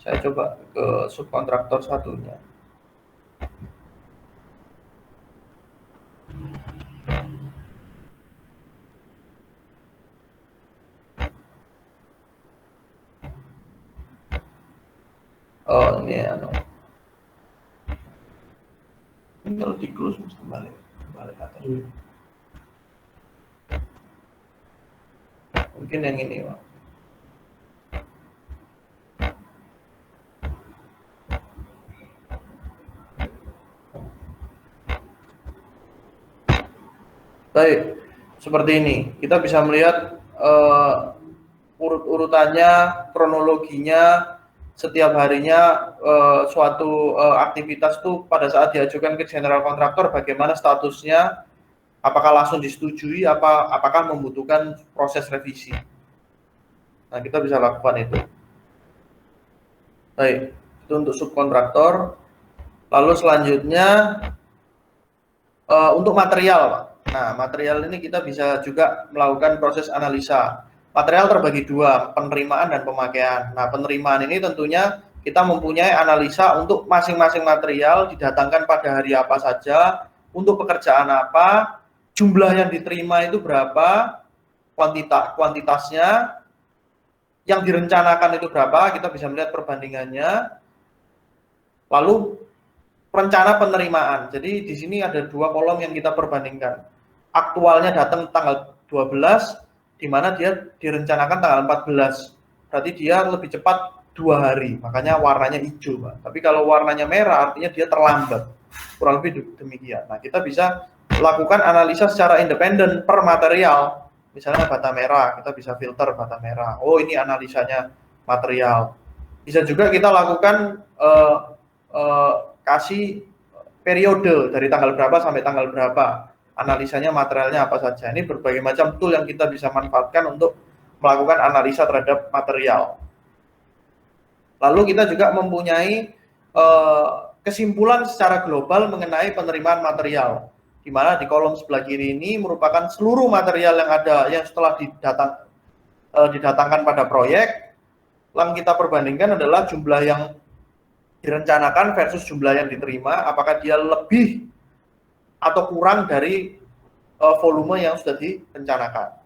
Saya coba ke subkontraktor satunya. Oh, ini anu. Ini kalau di close mesti balik atas. Mungkin yang ini, Pak. Baik, seperti ini. Kita bisa melihat urut-urutannya, kronologinya, setiap harinya suatu aktivitas itu pada saat diajukan ke general kontraktor bagaimana statusnya, apakah langsung disetujui, apakah membutuhkan proses revisi. Nah, kita bisa lakukan itu. Baik, itu untuk subkontraktor. Lalu selanjutnya untuk material, Pak. Nah, material ini kita bisa juga melakukan proses analisa. Material terbagi dua, penerimaan dan pemakaian. Nah, penerimaan ini tentunya kita mempunyai analisa untuk masing-masing material didatangkan pada hari apa saja, untuk pekerjaan apa, jumlah yang diterima itu berapa, kuantitasnya, yang direncanakan itu berapa, kita bisa melihat perbandingannya. Lalu rencana penerimaan. Jadi di sini ada dua kolom yang kita perbandingkan. Aktualnya datang tanggal 12, di mana dia direncanakan tanggal 14. Berarti dia lebih cepat 2 hari, makanya warnanya hijau, Pak. Tapi kalau warnanya merah artinya dia terlambat. Kurang lebih demikian. Nah, kita bisa lakukan analisa secara independen per material. Misalnya bata merah, kita bisa filter bata merah. Oh, ini analisanya material. Bisa juga kita lakukan kasih periode dari tanggal berapa sampai tanggal berapa. Analisanya materialnya apa saja. Ini berbagai macam tool yang kita bisa manfaatkan untuk melakukan analisa terhadap material. Lalu kita juga mempunyai kesimpulan secara global mengenai penerimaan material, di mana di kolom sebelah kiri ini merupakan seluruh material yang ada yang setelah didatangkan pada proyek. Yang kita perbandingkan adalah jumlah yang direncanakan versus jumlah yang diterima, apakah dia lebih atau kurang dari volume yang sudah direncanakan.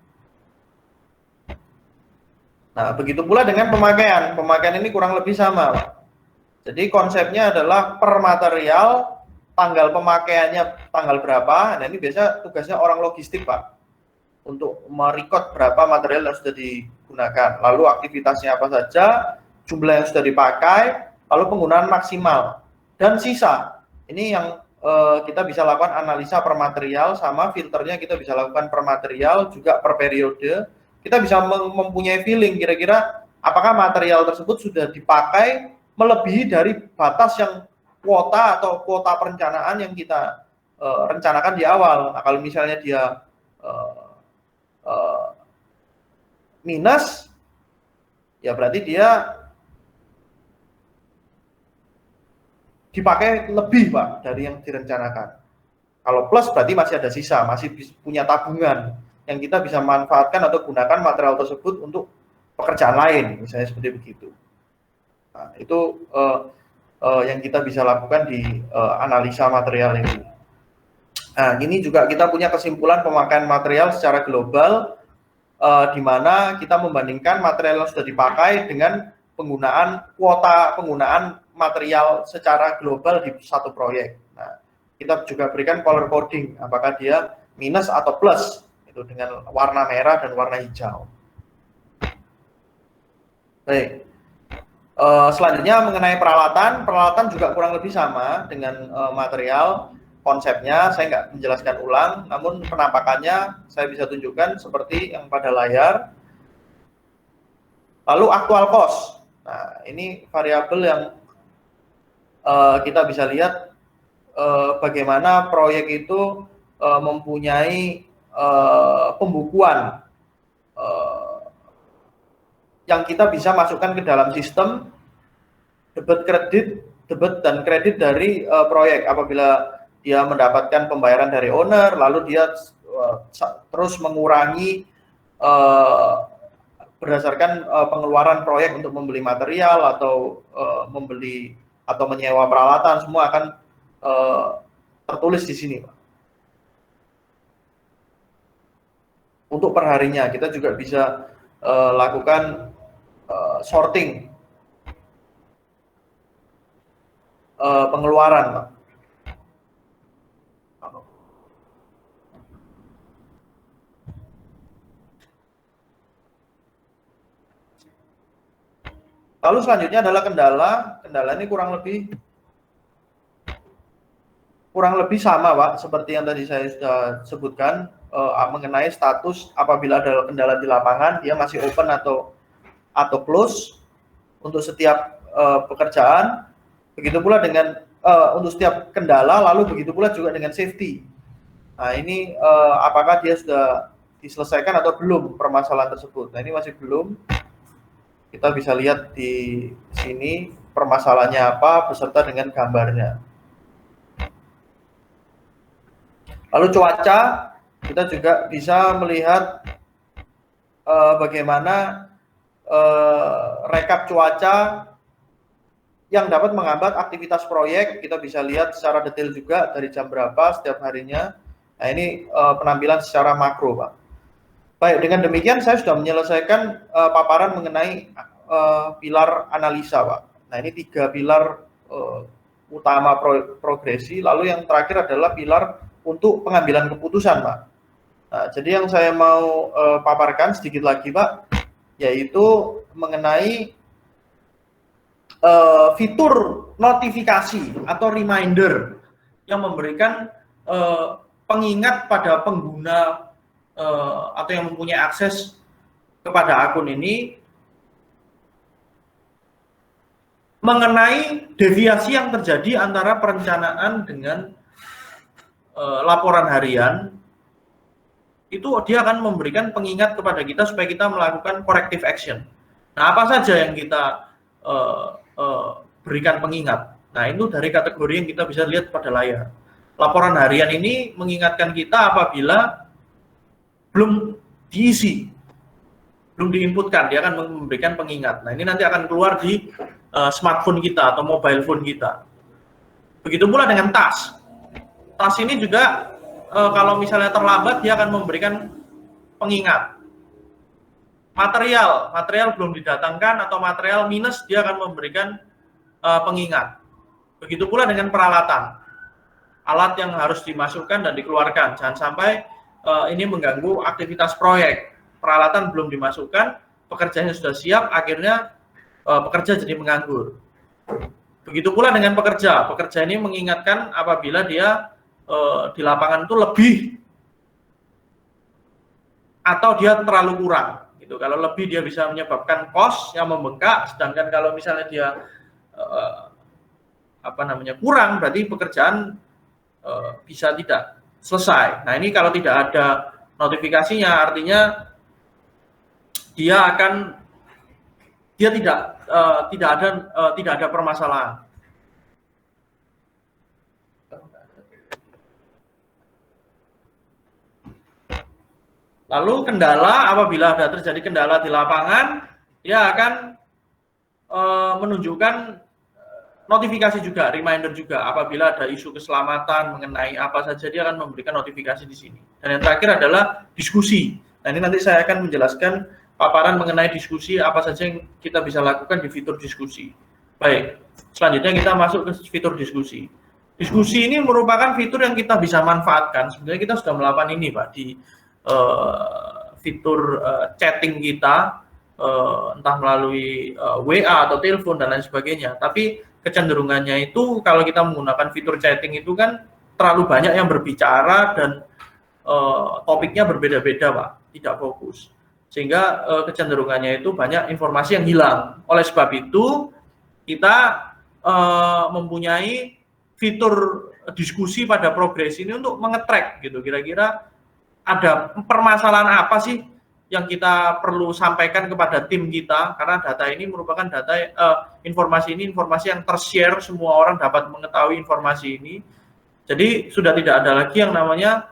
Nah, begitu pula dengan pemakaian. Pemakaian ini kurang lebih sama, Pak. Jadi konsepnya adalah per material, tanggal pemakaiannya tanggal berapa. Nah, ini biasa tugasnya orang logistik, Pak, untuk merecord berapa material yang sudah digunakan. Lalu aktivitasnya apa saja, jumlah yang sudah dipakai, lalu penggunaan maksimal. Dan sisa, ini yang kita bisa lakukan analisa per material, sama filternya kita bisa lakukan per material, juga per periode. Kita bisa mempunyai feeling kira-kira apakah material tersebut sudah dipakai melebihi dari batas yang kuota atau kuota perencanaan yang kita rencanakan di awal. Nah, kalau misalnya dia minus, ya berarti dia dipakai lebih, Pak, dari yang direncanakan. Kalau plus berarti masih ada sisa, masih punya tabungan yang kita bisa manfaatkan atau gunakan material tersebut untuk pekerjaan lain, misalnya seperti begitu. Nah, itu yang kita bisa lakukan di analisa material ini. Nah, ini juga kita punya kesimpulan pemakaian material secara global, di mana kita membandingkan material yang sudah dipakai dengan kuota penggunaan material secara global di satu proyek. Nah, kita juga berikan color coding, apakah dia minus atau plus, itu dengan warna merah dan warna hijau. Baik. Selanjutnya mengenai peralatan juga kurang lebih sama dengan material. Konsepnya saya nggak menjelaskan ulang, namun penampakannya saya bisa tunjukkan seperti yang pada layar. Lalu actual cost. Nah, ini variabel yang kita bisa lihat bagaimana proyek itu mempunyai pembukuan yang kita bisa masukkan ke dalam sistem debit dan kredit dari proyek. Apabila dia mendapatkan pembayaran dari owner, lalu dia terus mengurangi berdasarkan pengeluaran proyek untuk membeli material atau membeli atau menyewa peralatan, semua akan tertulis di sini, Pak. Untuk perharinya kita juga bisa lakukan sorting pengeluaran, Pak. Lalu selanjutnya adalah kendala. Kendala ini kurang lebih sama, Pak, seperti yang tadi saya sudah sebutkan mengenai status apabila ada kendala di lapangan, dia masih open atau close untuk setiap pekerjaan. Begitu pula dengan untuk setiap kendala, lalu begitu pula juga dengan safety. Nah, ini apakah dia sudah diselesaikan atau belum permasalahan tersebut. Nah, ini masih belum. Kita bisa lihat di sini permasalahannya apa beserta dengan gambarnya. Lalu cuaca, kita juga bisa melihat bagaimana rekap cuaca yang dapat menghambat aktivitas proyek. Kita bisa lihat secara detail juga dari jam berapa setiap harinya. Nah, ini penampilan secara makro, Pak. Baik, dengan demikian saya sudah menyelesaikan paparan mengenai pilar analisa, Pak. Nah, ini 3 pilar utama progresi. Lalu yang terakhir adalah pilar untuk pengambilan keputusan, Pak. Nah, jadi yang saya mau paparkan sedikit lagi, Pak, yaitu mengenai fitur notifikasi atau reminder yang memberikan pengingat pada pengguna atau yang mempunyai akses kepada akun ini mengenai deviasi yang terjadi antara perencanaan dengan laporan harian. Itu dia akan memberikan pengingat kepada kita supaya kita melakukan corrective action. Nah, apa saja yang kita berikan pengingat? Nah, itu dari kategori yang kita bisa lihat pada layar. Laporan harian ini mengingatkan kita apabila belum diisi, belum diinputkan, dia akan memberikan pengingat. Nah, ini nanti akan keluar di smartphone kita atau mobile phone kita. Begitu pula dengan task. Tas ini juga kalau misalnya terlambat dia akan memberikan pengingat. Material belum didatangkan atau material minus dia akan memberikan pengingat. Begitu pula dengan peralatan. Alat yang harus dimasukkan dan dikeluarkan. Jangan sampai ini mengganggu aktivitas proyek. Peralatan belum dimasukkan, pekerjaannya sudah siap, akhirnya pekerja jadi menganggur. Begitu pula dengan pekerja. Pekerja ini mengingatkan apabila dia di lapangan itu lebih atau dia terlalu kurang. Gitu. Kalau lebih dia bisa menyebabkan cost yang membengkak, sedangkan kalau misalnya dia kurang, berarti pekerjaan bisa tidak selesai. Nah ini kalau tidak ada notifikasinya, artinya dia tidak ada permasalahan. Lalu kendala, apabila ada terjadi kendala di lapangan, dia akan menunjukkan notifikasi juga, reminder juga. Apabila ada isu keselamatan mengenai apa saja, dia akan memberikan notifikasi di sini. Dan yang terakhir adalah diskusi. Nah ini nanti saya akan menjelaskan paparan mengenai diskusi, apa saja yang kita bisa lakukan di fitur diskusi. Baik, selanjutnya kita masuk ke fitur diskusi. Diskusi ini merupakan fitur yang kita bisa manfaatkan. Sebenarnya kita sudah melakukan ini Pak, di fitur chatting kita, entah melalui WA atau telepon dan lain sebagainya. Tapi kecenderungannya itu kalau kita menggunakan fitur chatting itu kan terlalu banyak yang berbicara dan topiknya berbeda-beda Pak, tidak fokus. Sehingga kecenderungannya itu banyak informasi yang hilang. Oleh sebab itu kita mempunyai fitur diskusi pada progres ini untuk mengetrack gitu, kira-kira ada permasalahan apa sih yang kita perlu sampaikan kepada tim kita, karena data ini merupakan data informasi yang tershare, semua orang dapat mengetahui informasi ini. Jadi sudah tidak ada lagi yang namanya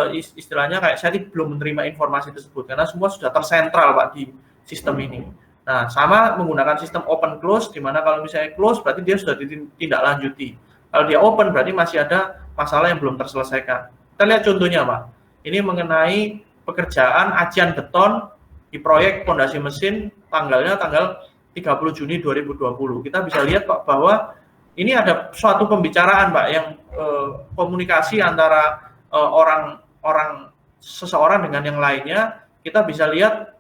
istilahnya kayak saya belum menerima informasi tersebut, karena semua sudah tersentral Pak di sistem ini. Nah, sama menggunakan sistem open close, di mana kalau misalnya close berarti dia sudah ditindaklanjuti. Kalau dia open berarti masih ada masalah yang belum terselesaikan. Kita lihat contohnya Pak. Ini mengenai pekerjaan acian beton di proyek pondasi mesin, tanggalnya tanggal 30 Juni 2020. Kita bisa lihat Pak bahwa ini ada suatu pembicaraan Pak yang komunikasi antara seseorang dengan yang lainnya. Kita bisa lihat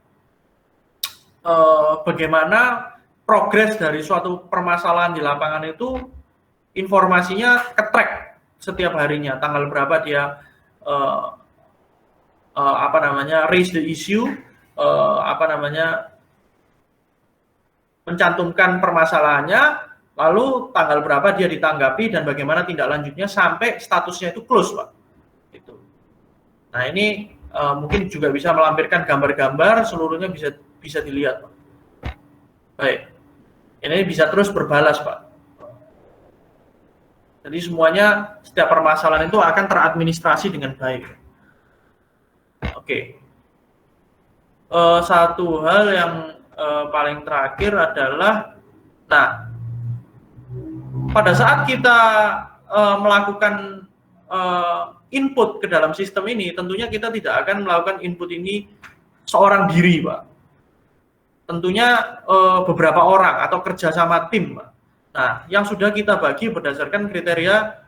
bagaimana progres dari suatu permasalahan di lapangan itu informasinya ke-track setiap harinya, tanggal berapa dia raise the issue, mencantumkan permasalahannya, lalu tanggal berapa dia ditanggapi dan bagaimana tindak lanjutnya sampai statusnya itu close Pak. Itu. Nah ini mungkin juga bisa melampirkan gambar-gambar, seluruhnya bisa dilihat Pak. Baik, ini bisa terus berbalas Pak. Jadi semuanya, setiap permasalahan itu akan teradministrasi dengan baik. Oke. Satu hal yang paling terakhir adalah, nah, pada saat kita melakukan input ke dalam sistem ini, tentunya kita tidak akan melakukan input ini seorang diri, Pak. Tentunya beberapa orang atau kerjasama tim, Pak. Nah, yang sudah kita bagi berdasarkan kriteria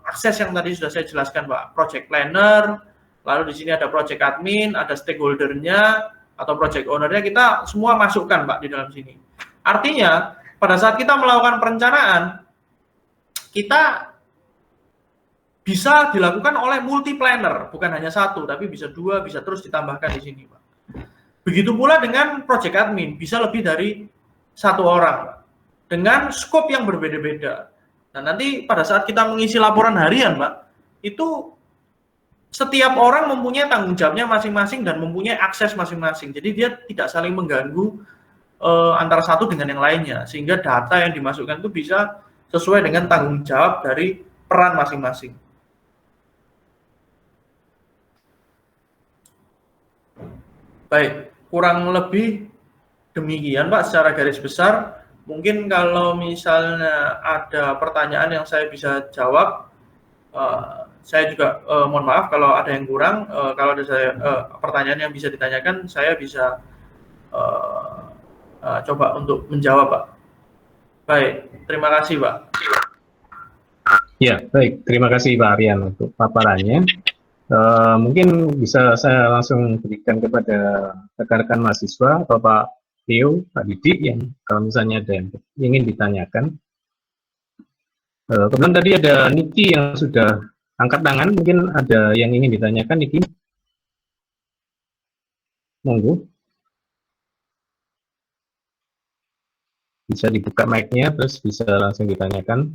akses yang tadi sudah saya jelaskan, Pak. Project planner, lalu di sini ada project admin, ada stakeholder-nya atau project owner-nya, kita semua masukkan, Pak, di dalam sini. Artinya, pada saat kita melakukan perencanaan, kita bisa dilakukan oleh multi planner, bukan hanya satu, tapi bisa dua, bisa terus ditambahkan di sini, Pak. Begitu pula dengan project admin, bisa lebih dari satu orang, Pak, dengan scope yang berbeda-beda. Nah, nanti pada saat kita mengisi laporan harian, Pak, itu setiap orang mempunyai tanggung jawabnya masing-masing dan mempunyai akses masing-masing. Jadi dia tidak saling mengganggu antara satu dengan yang lainnya, sehingga data yang dimasukkan itu bisa sesuai dengan tanggung jawab dari peran masing-masing. Baik, kurang lebih demikian Pak secara garis besar Mungkin kalau misalnya ada pertanyaan yang saya bisa jawab, saya juga mohon maaf kalau ada yang kurang. Kalau ada pertanyaan yang bisa ditanyakan, saya bisa coba untuk menjawab, Pak. Baik, terima kasih, Pak. Ya, baik. Terima kasih Pak Aryan untuk paparannya. Mungkin bisa saya langsung berikan kepada rekan-rekan mahasiswa atau Pak Theo, Pak Didik yang kalau misalnya ada yang ingin ditanyakan. Kemudian tadi ada Niki yang sudah angkat tangan, mungkin ada yang ingin ditanyakan, Niki. Monggo. Bisa dibuka mic-nya, terus bisa langsung ditanyakan.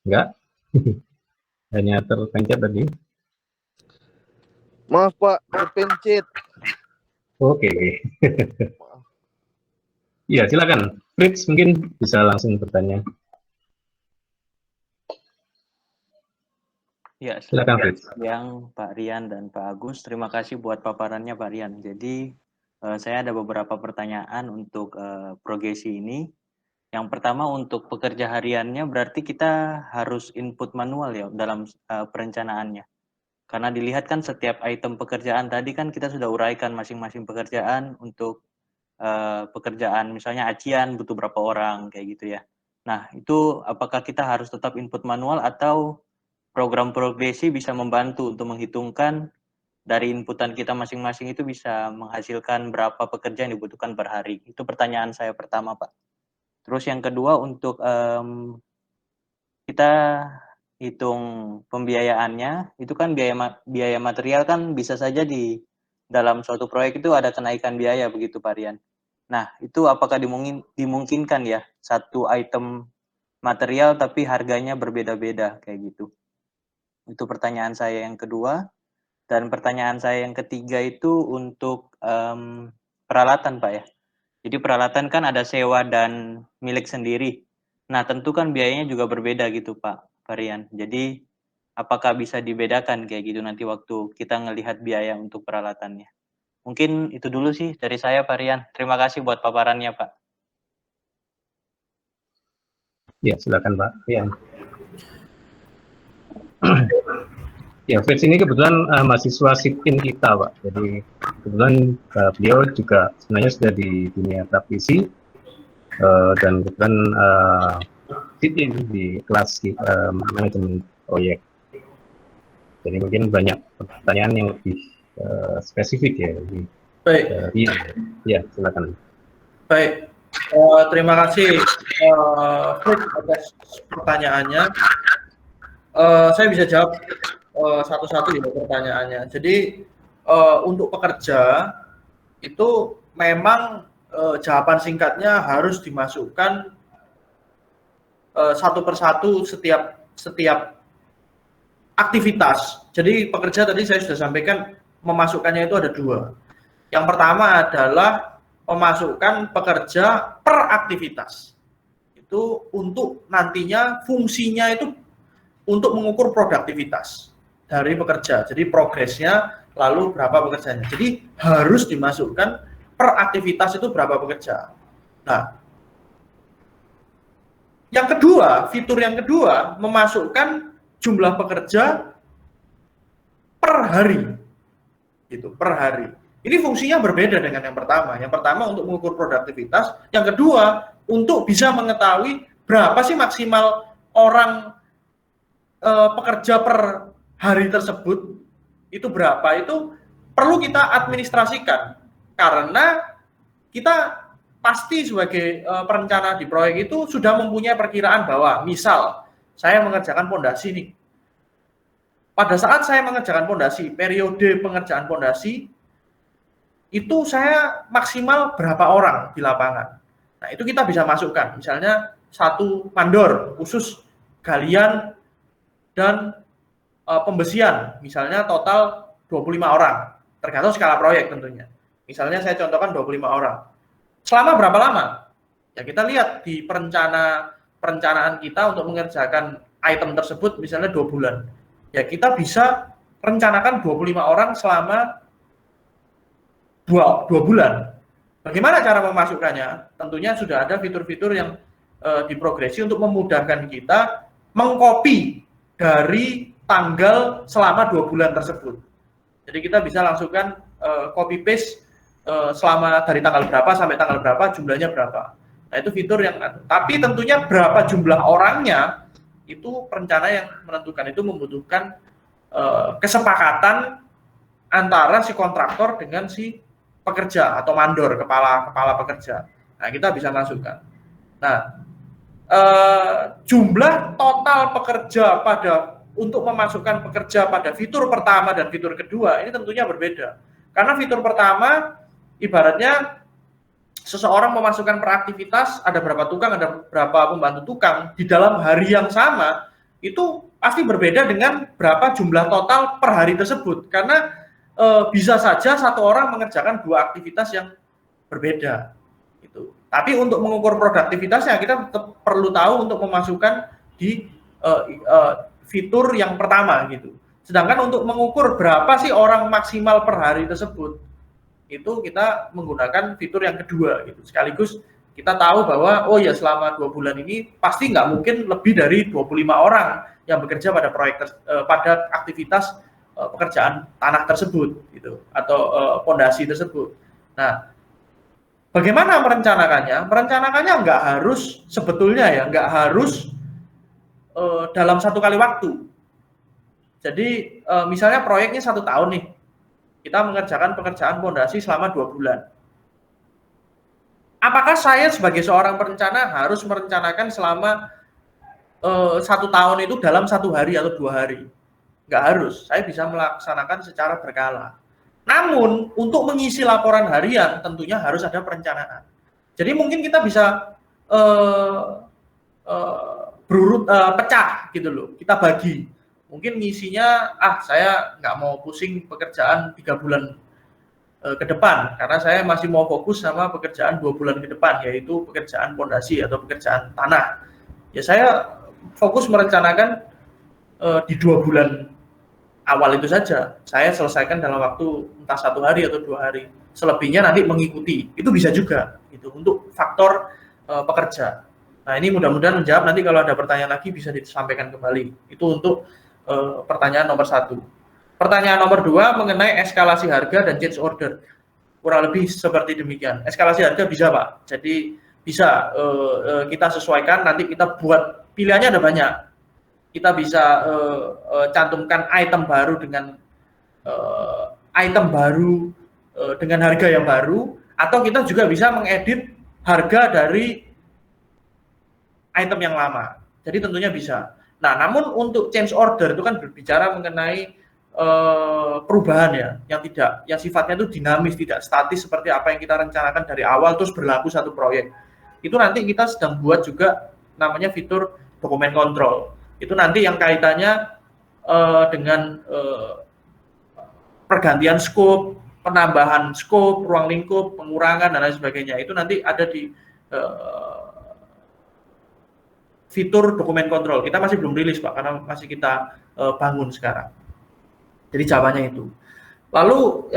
Enggak? Hanya terpencet tadi. Maaf Pak, terpencet. Oke. Ya, silakan. Fritz mungkin bisa langsung bertanya. Ya, silakan selamat Fritz. siang Pak Rian dan Pak Agus. Terima kasih buat paparannya Pak Rian. Jadi saya ada beberapa pertanyaan untuk progresi ini. Yang pertama untuk pekerja hariannya berarti kita harus input manual ya dalam perencanaannya. Karena dilihat kan setiap item pekerjaan tadi kan kita sudah uraikan masing-masing pekerjaan untuk pekerjaan misalnya acian butuh berapa orang kayak gitu ya. Nah itu apakah kita harus tetap input manual atau program progresi bisa membantu untuk menghitungkan dari inputan kita masing-masing itu bisa menghasilkan berapa pekerja yang dibutuhkan per hari. Itu pertanyaan saya pertama Pak. Terus yang kedua untuk kita hitung pembiayaannya, itu kan biaya material kan bisa saja di dalam suatu proyek itu ada kenaikan biaya begitu Pak Rian. Nah itu apakah dimungkinkan ya satu item material tapi harganya berbeda-beda kayak gitu. Itu pertanyaan saya yang kedua. Dan pertanyaan saya yang ketiga itu untuk peralatan Pak ya. Jadi peralatan kan ada sewa dan milik sendiri. Nah tentu kan biayanya juga berbeda gitu Pak Varian. Jadi apakah bisa dibedakan kayak gitu nanti waktu kita ngelihat biaya untuk peralatannya. Mungkin itu dulu sih dari saya Pak Rian. Terima kasih buat paparannya Pak. Ya, silakan Pak. Ya. Ya, Fritz ini kebetulan mahasiswa SIPIN kita, Pak. Jadi kebetulan beliau juga sebenarnya sudah di dunia praktisi dan kebetulan SIPIN di kelas manajemen proyek. Jadi mungkin banyak pertanyaan yang lebih spesifik ya. Lebih, baik. Ya, silakan. Baik. Terima kasih Fritz atas pertanyaannya. Saya bisa jawab satu-satu ya pertanyaannya. Jadi untuk pekerja itu memang jawaban singkatnya harus dimasukkan satu persatu setiap aktivitas. Jadi pekerja tadi saya sudah sampaikan memasukkannya itu ada dua. Yang pertama adalah memasukkan pekerja per aktivitas. Itu untuk nantinya fungsinya itu untuk mengukur produktivitas dari pekerja. Jadi progresnya lalu berapa pekerjanya. Jadi harus dimasukkan per aktivitas itu berapa pekerja. Nah, yang kedua, fitur yang kedua memasukkan jumlah pekerja per hari. Gitu, per hari. Ini fungsinya berbeda dengan yang pertama. Yang pertama untuk mengukur produktivitas, yang kedua untuk bisa mengetahui berapa sih maksimal orang pekerja per hari tersebut itu berapa, itu perlu kita administrasikan karena kita pasti sebagai perencana di proyek itu sudah mempunyai perkiraan bahwa misal saya mengerjakan pondasi nih, pada saat saya mengerjakan pondasi, periode pengerjaan pondasi itu saya maksimal berapa orang di lapangan. Nah itu kita bisa masukkan, misalnya satu mandor khusus galian dan pembesian, misalnya total 25 orang, tergantung skala proyek tentunya. Misalnya saya contohkan 25 orang. Selama berapa lama? Ya kita lihat di perencanaan kita untuk mengerjakan item tersebut misalnya 2 bulan. Ya kita bisa rencanakan 25 orang selama dua bulan. Bagaimana cara memasukkannya? Tentunya sudah ada fitur-fitur yang diprogresi untuk memudahkan kita mengcopy dari tanggal selama 2 bulan tersebut. Jadi kita bisa langsungkan copy paste selama dari tanggal berapa sampai tanggal berapa, jumlahnya berapa. Nah, itu fitur yang, tapi tentunya berapa jumlah orangnya itu perencana yang menentukan. Itu membutuhkan kesepakatan antara si kontraktor dengan si pekerja atau mandor, kepala pekerja. Nah, kita bisa masukkan. Nah, jumlah total pekerja untuk memasukkan pekerja pada fitur pertama dan fitur kedua ini tentunya berbeda. Karena fitur pertama ibaratnya seseorang memasukkan per aktivitas, ada berapa tukang, ada berapa pembantu tukang di dalam hari yang sama, itu pasti berbeda dengan berapa jumlah total per hari tersebut. Karena bisa saja satu orang mengerjakan 2 aktivitas yang berbeda. Gitu. Tapi untuk mengukur produktivitasnya kita tetap perlu tahu untuk memasukkan di fitur yang pertama gitu. Sedangkan untuk mengukur berapa sih orang maksimal per hari tersebut, itu kita menggunakan fitur yang kedua gitu. Sekaligus kita tahu bahwa oh ya selama 2 bulan ini pasti nggak mungkin lebih dari 25 orang yang bekerja pada proyek pada aktivitas pekerjaan tanah tersebut gitu atau pondasi tersebut. Nah, bagaimana merencanakannya? Merencanakannya nggak harus sebetulnya ya, nggak harus dalam 1 kali waktu. Jadi misalnya proyeknya 1 tahun nih, kita mengerjakan pekerjaan pondasi selama 2 bulan. Apakah saya sebagai seorang perencana harus merencanakan selama 1 tahun itu dalam 1 hari atau 2 hari? Nggak harus, saya bisa melaksanakan secara berkala. Namun, untuk mengisi laporan harian tentunya harus ada perencanaan. Jadi mungkin kita bisa pecah gitu loh, kita bagi. Mungkin ngisinya, saya nggak mau pusing pekerjaan 3 bulan ke depan, karena saya masih mau fokus sama pekerjaan 2 bulan ke depan, yaitu pekerjaan pondasi atau pekerjaan tanah. Ya saya fokus merencanakan di 2 bulan awal itu saja. Saya selesaikan dalam waktu entah 1 hari atau 2 hari. Selebihnya nanti mengikuti. Itu bisa juga gitu untuk faktor pekerja. Nah, ini mudah-mudahan menjawab. Nanti kalau ada pertanyaan lagi bisa disampaikan kembali. Itu untuk pertanyaan nomor 1. Pertanyaan nomor 2 mengenai eskalasi harga dan change order. Kurang lebih seperti demikian. Eskalasi harga bisa, Pak. Jadi bisa kita sesuaikan, nanti kita buat, pilihannya ada banyak. Kita bisa cantumkan item baru dengan dengan harga yang baru, atau kita juga bisa mengedit harga dari item yang lama. Jadi tentunya bisa. Nah, namun untuk change order itu kan berbicara mengenai perubahan ya, yang sifatnya itu dinamis, tidak statis seperti apa yang kita rencanakan dari awal terus berlaku satu proyek. Itu nanti kita sedang buat juga namanya fitur dokumen kontrol. Itu nanti yang kaitannya dengan pergantian scope, penambahan scope, ruang lingkup, pengurangan dan lain sebagainya. Itu nanti ada di fitur dokumen kontrol. Kita masih belum rilis, Pak, karena masih kita bangun sekarang. Jadi jawabannya itu. Lalu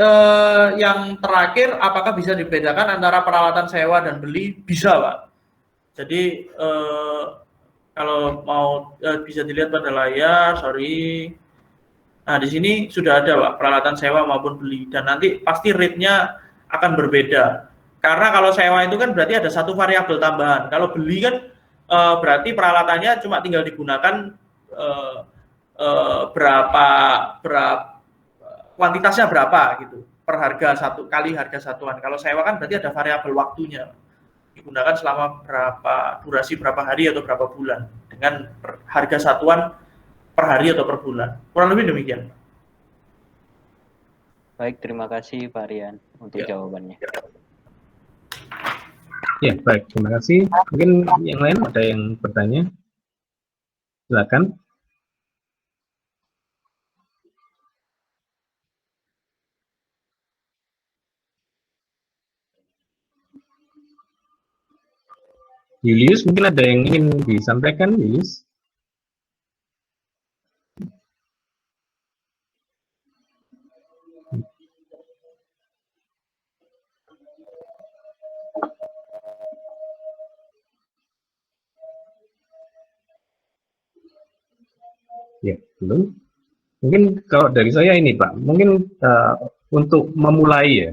yang terakhir, apakah bisa dibedakan antara peralatan sewa dan beli? Bisa, Pak. Jadi kalau mau bisa dilihat pada layar, sorry. Nah, di sini sudah ada, Pak, peralatan sewa maupun beli. Dan nanti pasti rate-nya akan berbeda. Karena kalau sewa itu kan berarti ada satu variabel tambahan. Kalau beli kan berarti peralatannya cuma tinggal digunakan berapa kuantitasnya berapa gitu per harga satu kali harga satuan. Kalau sewa kan berarti ada variabel waktunya, digunakan selama berapa durasi, berapa hari atau berapa bulan dengan harga satuan per hari atau per bulan. Kurang lebih demikian. Baik, terima kasih Pak Rian untuk jawabannya. Ya, baik, terima kasih. Mungkin yang lain ada yang bertanya? Silakan. Julius, mungkin ada yang ingin disampaikan, Julius? Ya, belum. Mungkin kalau dari saya ini Pak, mungkin untuk memulai ya,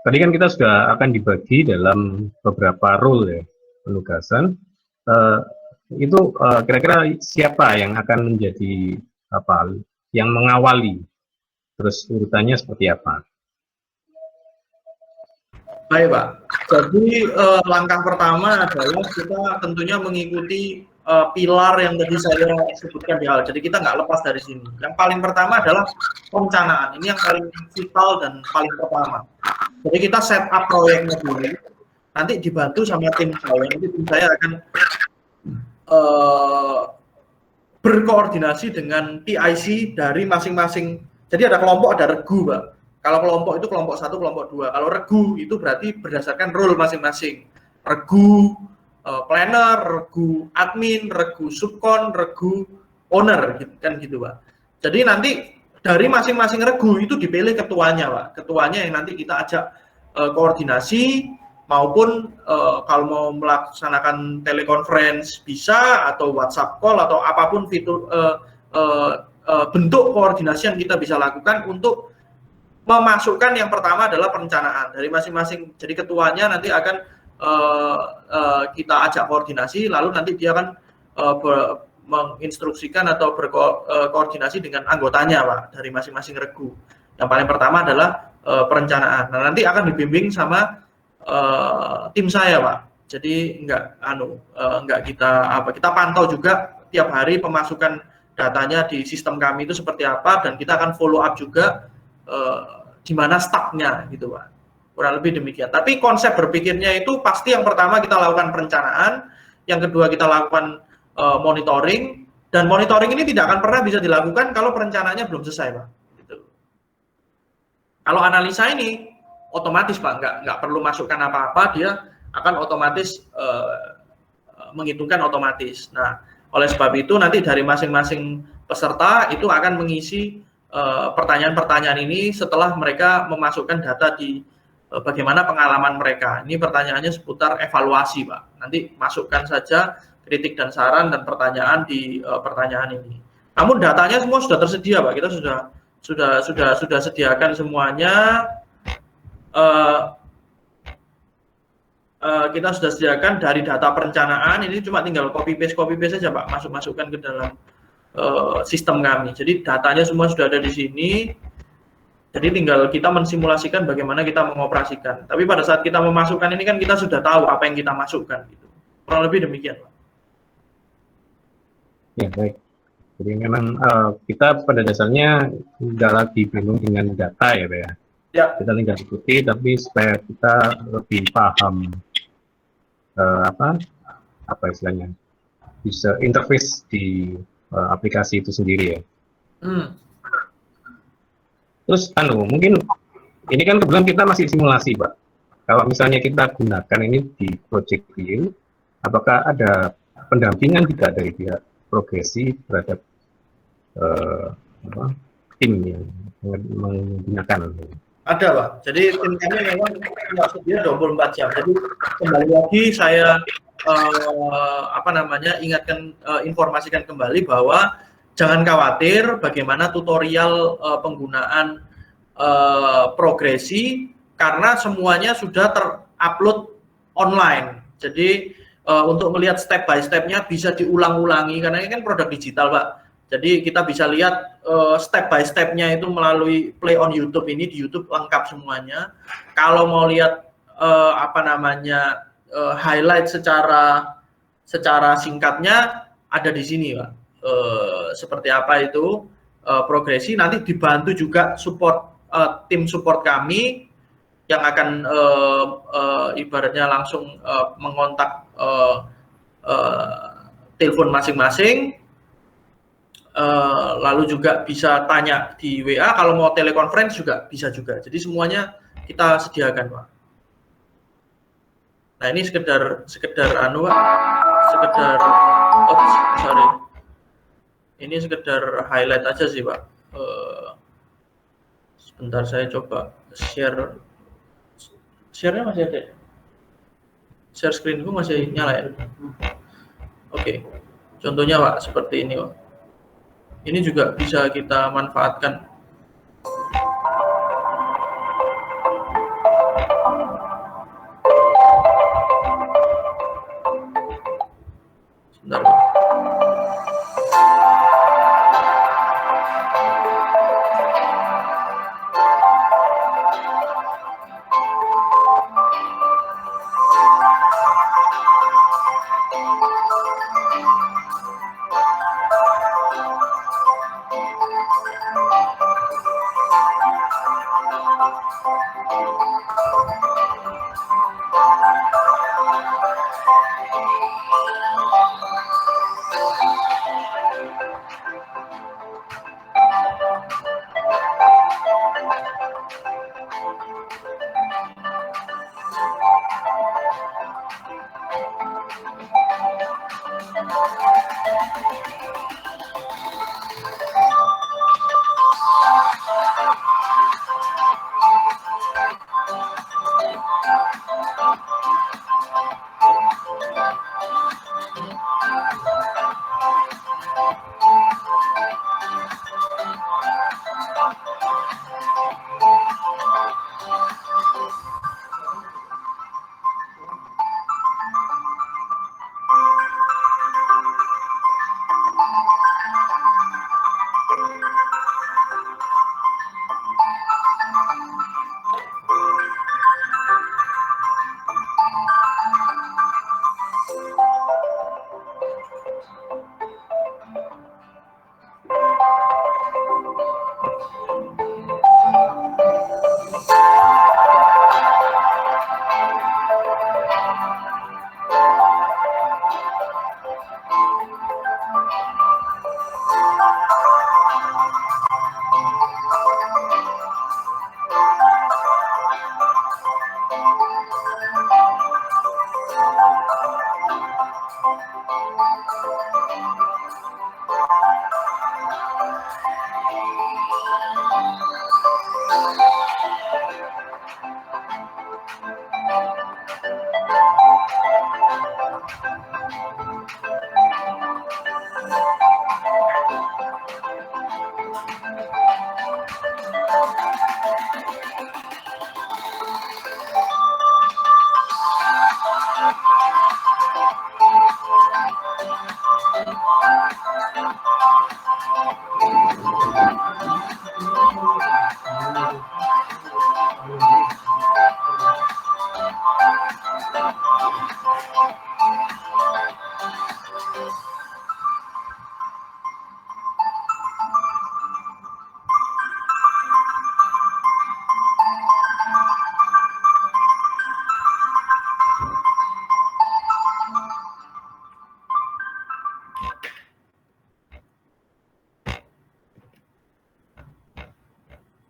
tadi kan kita sudah akan dibagi dalam beberapa role ya, penugasan. Itu kira-kira siapa yang akan menjadi apa, yang mengawali, terus urutannya seperti apa? Baik Pak, jadi langkah pertama adalah kita tentunya mengikuti pilar yang tadi saya sebutkan di awal. Jadi kita nggak lepas dari sini. Yang paling pertama adalah perencanaan. Ini yang paling vital dan paling pertama. Jadi kita set up proyeknya dulu. Nanti dibantu sama tim saya. Nanti tim saya akan berkoordinasi dengan TIC dari masing-masing. Jadi ada kelompok, ada regu, Pak. Kalau kelompok itu kelompok 1, kelompok 2. Kalau regu itu berarti berdasarkan role masing-masing. Regu planner, regu admin, regu subkon, regu owner, kan gitu Pak. Jadi nanti dari masing-masing regu itu dipilih ketuanya Pak. Ketuanya yang nanti kita ajak koordinasi maupun kalau mau melaksanakan telekonferensi bisa, atau WhatsApp call, atau apapun fitur bentuk koordinasi yang kita bisa lakukan untuk memasukkan. Yang pertama adalah perencanaan dari masing-masing. Jadi ketuanya nanti akan kita ajak koordinasi, lalu nanti dia akan menginstruksikan atau berkoordinasi dengan anggotanya Pak, dari masing-masing regu. Yang paling pertama adalah perencanaan. Nah, nanti akan dibimbing sama tim saya Pak. Jadi enggak kita pantau juga tiap hari pemasukan datanya di sistem kami itu seperti apa, dan kita akan follow up juga di mana stucknya gitu Pak. Kurang lebih demikian. Tapi konsep berpikirnya itu pasti yang pertama kita lakukan perencanaan, yang kedua kita lakukan monitoring, dan monitoring ini tidak akan pernah bisa dilakukan kalau perencanaannya belum selesai Pak. Gitu. Kalau analisa ini otomatis Pak, nggak perlu masukkan apa-apa, dia akan otomatis menghitungkan otomatis. Nah, oleh sebab itu nanti dari masing-masing peserta itu akan mengisi pertanyaan-pertanyaan ini setelah mereka memasukkan data di bagaimana pengalaman mereka. Ini pertanyaannya seputar evaluasi Pak. Nanti masukkan saja kritik dan saran dan pertanyaan di pertanyaan ini. Namun datanya semua sudah tersedia Pak. Kita sudah sediakan semuanya. Kita sudah sediakan dari data perencanaan. Ini cuma tinggal copy paste saja Pak. Masukkan ke dalam sistem kami. Jadi datanya semua sudah ada di sini. Jadi tinggal kita mensimulasikan bagaimana kita mengoperasikan. Tapi pada saat kita memasukkan ini kan kita sudah tahu apa yang kita masukkan. Gitu. Kurang lebih demikian Pak. Ya baik. Jadi memang kita pada dasarnya tidak lagi bingung dengan data ya Pak ya. Ya. Kita tinggal ikuti, tapi supaya kita lebih paham apa istilahnya, bisa interface di aplikasi itu sendiri ya. Terus mungkin ini kan kebetulan kita masih simulasi Pak. Kalau misalnya kita gunakan ini di Project View, apakah ada pendampingan tidak dari pihak progresi terhadap tim yang menggunakan? Ada Pak. Jadi tim kami memang tersedia 24 jam. Jadi kembali lagi saya informasikan kembali bahwa jangan khawatir bagaimana tutorial penggunaan progresi, karena semuanya sudah terupload online. Jadi untuk melihat step by step-nya bisa diulang-ulangi, karena ini kan produk digital Pak. Jadi kita bisa lihat step by step-nya itu melalui play on YouTube. Ini di YouTube lengkap semuanya. Kalau mau lihat highlight secara singkatnya ada di sini Pak. Seperti apa itu progresi, nanti dibantu juga tim support kami yang akan ibaratnya langsung mengontak telepon masing-masing, lalu juga bisa tanya di WA, kalau mau telekonferensi juga bisa juga. Jadi semuanya kita sediakan Pak. Nah ini sekedar ini sekedar highlight aja sih Pak. Sebentar saya coba share-nya masih ada. Share screen-ku masih nyala ya. Oke. Contohnya Pak, seperti ini Pak. Ini juga bisa kita manfaatkan. Sebentar Pak.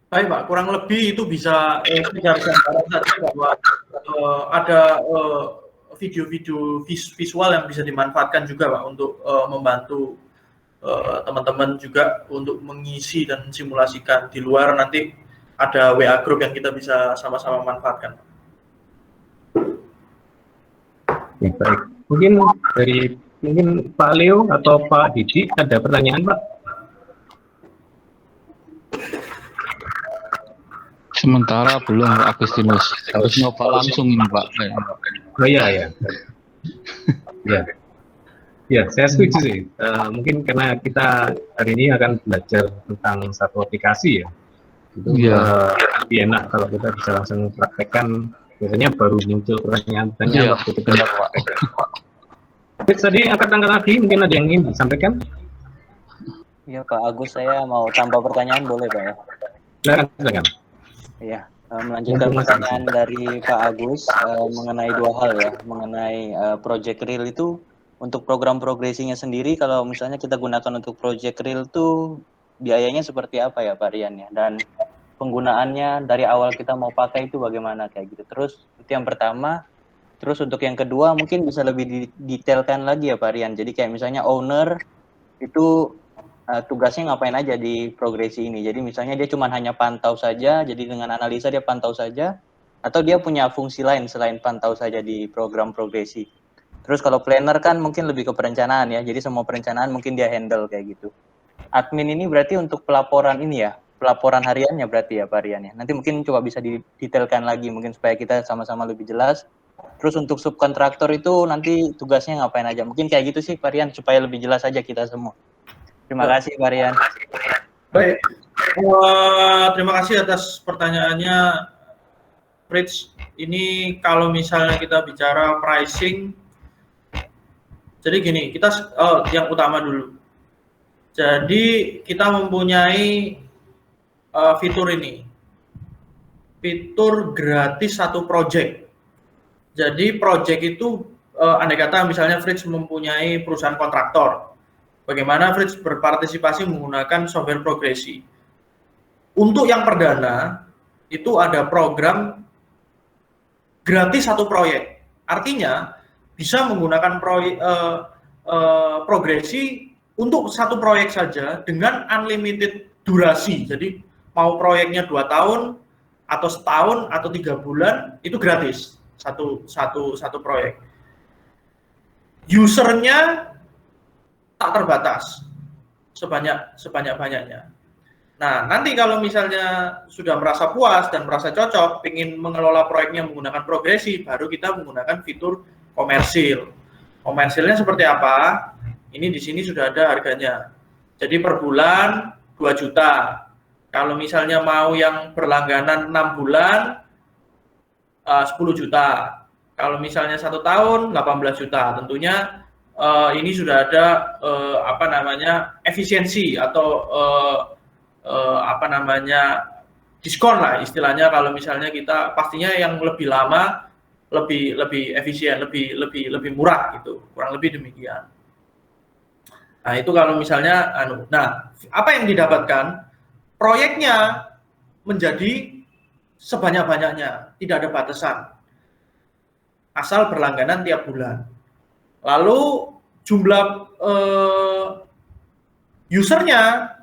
Baik Pak, kurang lebih itu bisa sekedar gambaran saja bahwa ada video-video visual yang bisa dimanfaatkan juga Pak untuk membantu teman-teman juga untuk mengisi dan simulasikan. Di luar nanti ada WA group yang kita bisa sama-sama manfaatkan. Ya, baik. Mungkin Pak Leo atau Pak Didi ada pertanyaan Pak? Sementara belum Pak Agustinus, harus nyoba langsung ini Pak. Oh iya ya. Ya, saya setuju sih. Mungkin karena kita hari ini akan belajar tentang satu aplikasi ya. Itu lebih enak kalau kita bisa langsung praktekkan. Biasanya baru muncul pertanyaan-pertanyaan waktu kita praktekkan. Tadi angkat-angkat lagi, mungkin ada yang ingin disampaikan? Iya Pak Agus, saya mau tambah pertanyaan boleh Pak ya? Silakan. Iya, melanjutkan pertanyaan dari Pak Agus mengenai dua hal ya, mengenai Project Real itu untuk program progresinya sendiri, kalau misalnya kita gunakan untuk Project Real itu biayanya seperti apa ya Pak Rian ya, dan penggunaannya dari awal kita mau pakai itu bagaimana kayak gitu. Terus itu yang pertama. Terus untuk yang kedua mungkin bisa lebih didetailkan lagi ya Pak Rian. Jadi kayak misalnya owner itu tugasnya ngapain aja di progresi ini. Jadi misalnya dia cuma hanya pantau saja, jadi dengan analisa dia pantau saja, atau dia punya fungsi lain selain pantau saja di program progresi. Terus kalau planner kan mungkin lebih ke perencanaan ya, jadi semua perencanaan mungkin dia handle kayak gitu. Admin ini berarti untuk pelaporan ini ya, pelaporan hariannya berarti ya Pak Rian ya. Nanti mungkin coba bisa didetailkan lagi mungkin supaya kita sama-sama lebih jelas. Terus untuk subkontraktor itu nanti tugasnya ngapain aja? Mungkin kayak gitu sih Pak Rian supaya lebih jelas aja kita semua. Terima kasih Pak Rian. Baik, terima kasih atas pertanyaannya, Fritz. Ini kalau misalnya kita bicara pricing, jadi gini, kita yang utama dulu. Jadi kita mempunyai fitur ini, fitur gratis satu project. Jadi project itu andai kata misalnya Fritz mempunyai perusahaan kontraktor, bagaimana Fritz berpartisipasi menggunakan software progresi. Untuk yang perdana itu ada program gratis satu proyek. Artinya bisa menggunakan progresi untuk satu proyek saja dengan unlimited durasi. Jadi mau proyeknya 2 tahun atau setahun atau 3 bulan itu gratis satu proyek. Usernya tak terbatas sebanyak-banyaknya. Nah, nanti kalau misalnya sudah merasa puas dan merasa cocok, ingin mengelola proyeknya menggunakan progresi, baru kita menggunakan fitur komersil. Komersilnya seperti apa? Ini di sini sudah ada harganya. Jadi per bulan 2 juta. Kalau misalnya mau yang berlangganan 6 bulan, 10 juta. Kalau misalnya 1 tahun, 18 juta. Tentunya ini sudah ada efisiensi atau diskon lah istilahnya. Kalau misalnya kita pastinya yang lebih lama, lebih efisien, lebih murah gitu. Kurang lebih demikian. Nah, itu kalau misalnya nah, apa yang didapatkan? Proyeknya menjadi sebanyak-banyaknya, tidak ada batasan. Asal berlangganan tiap bulan. Lalu jumlah usernya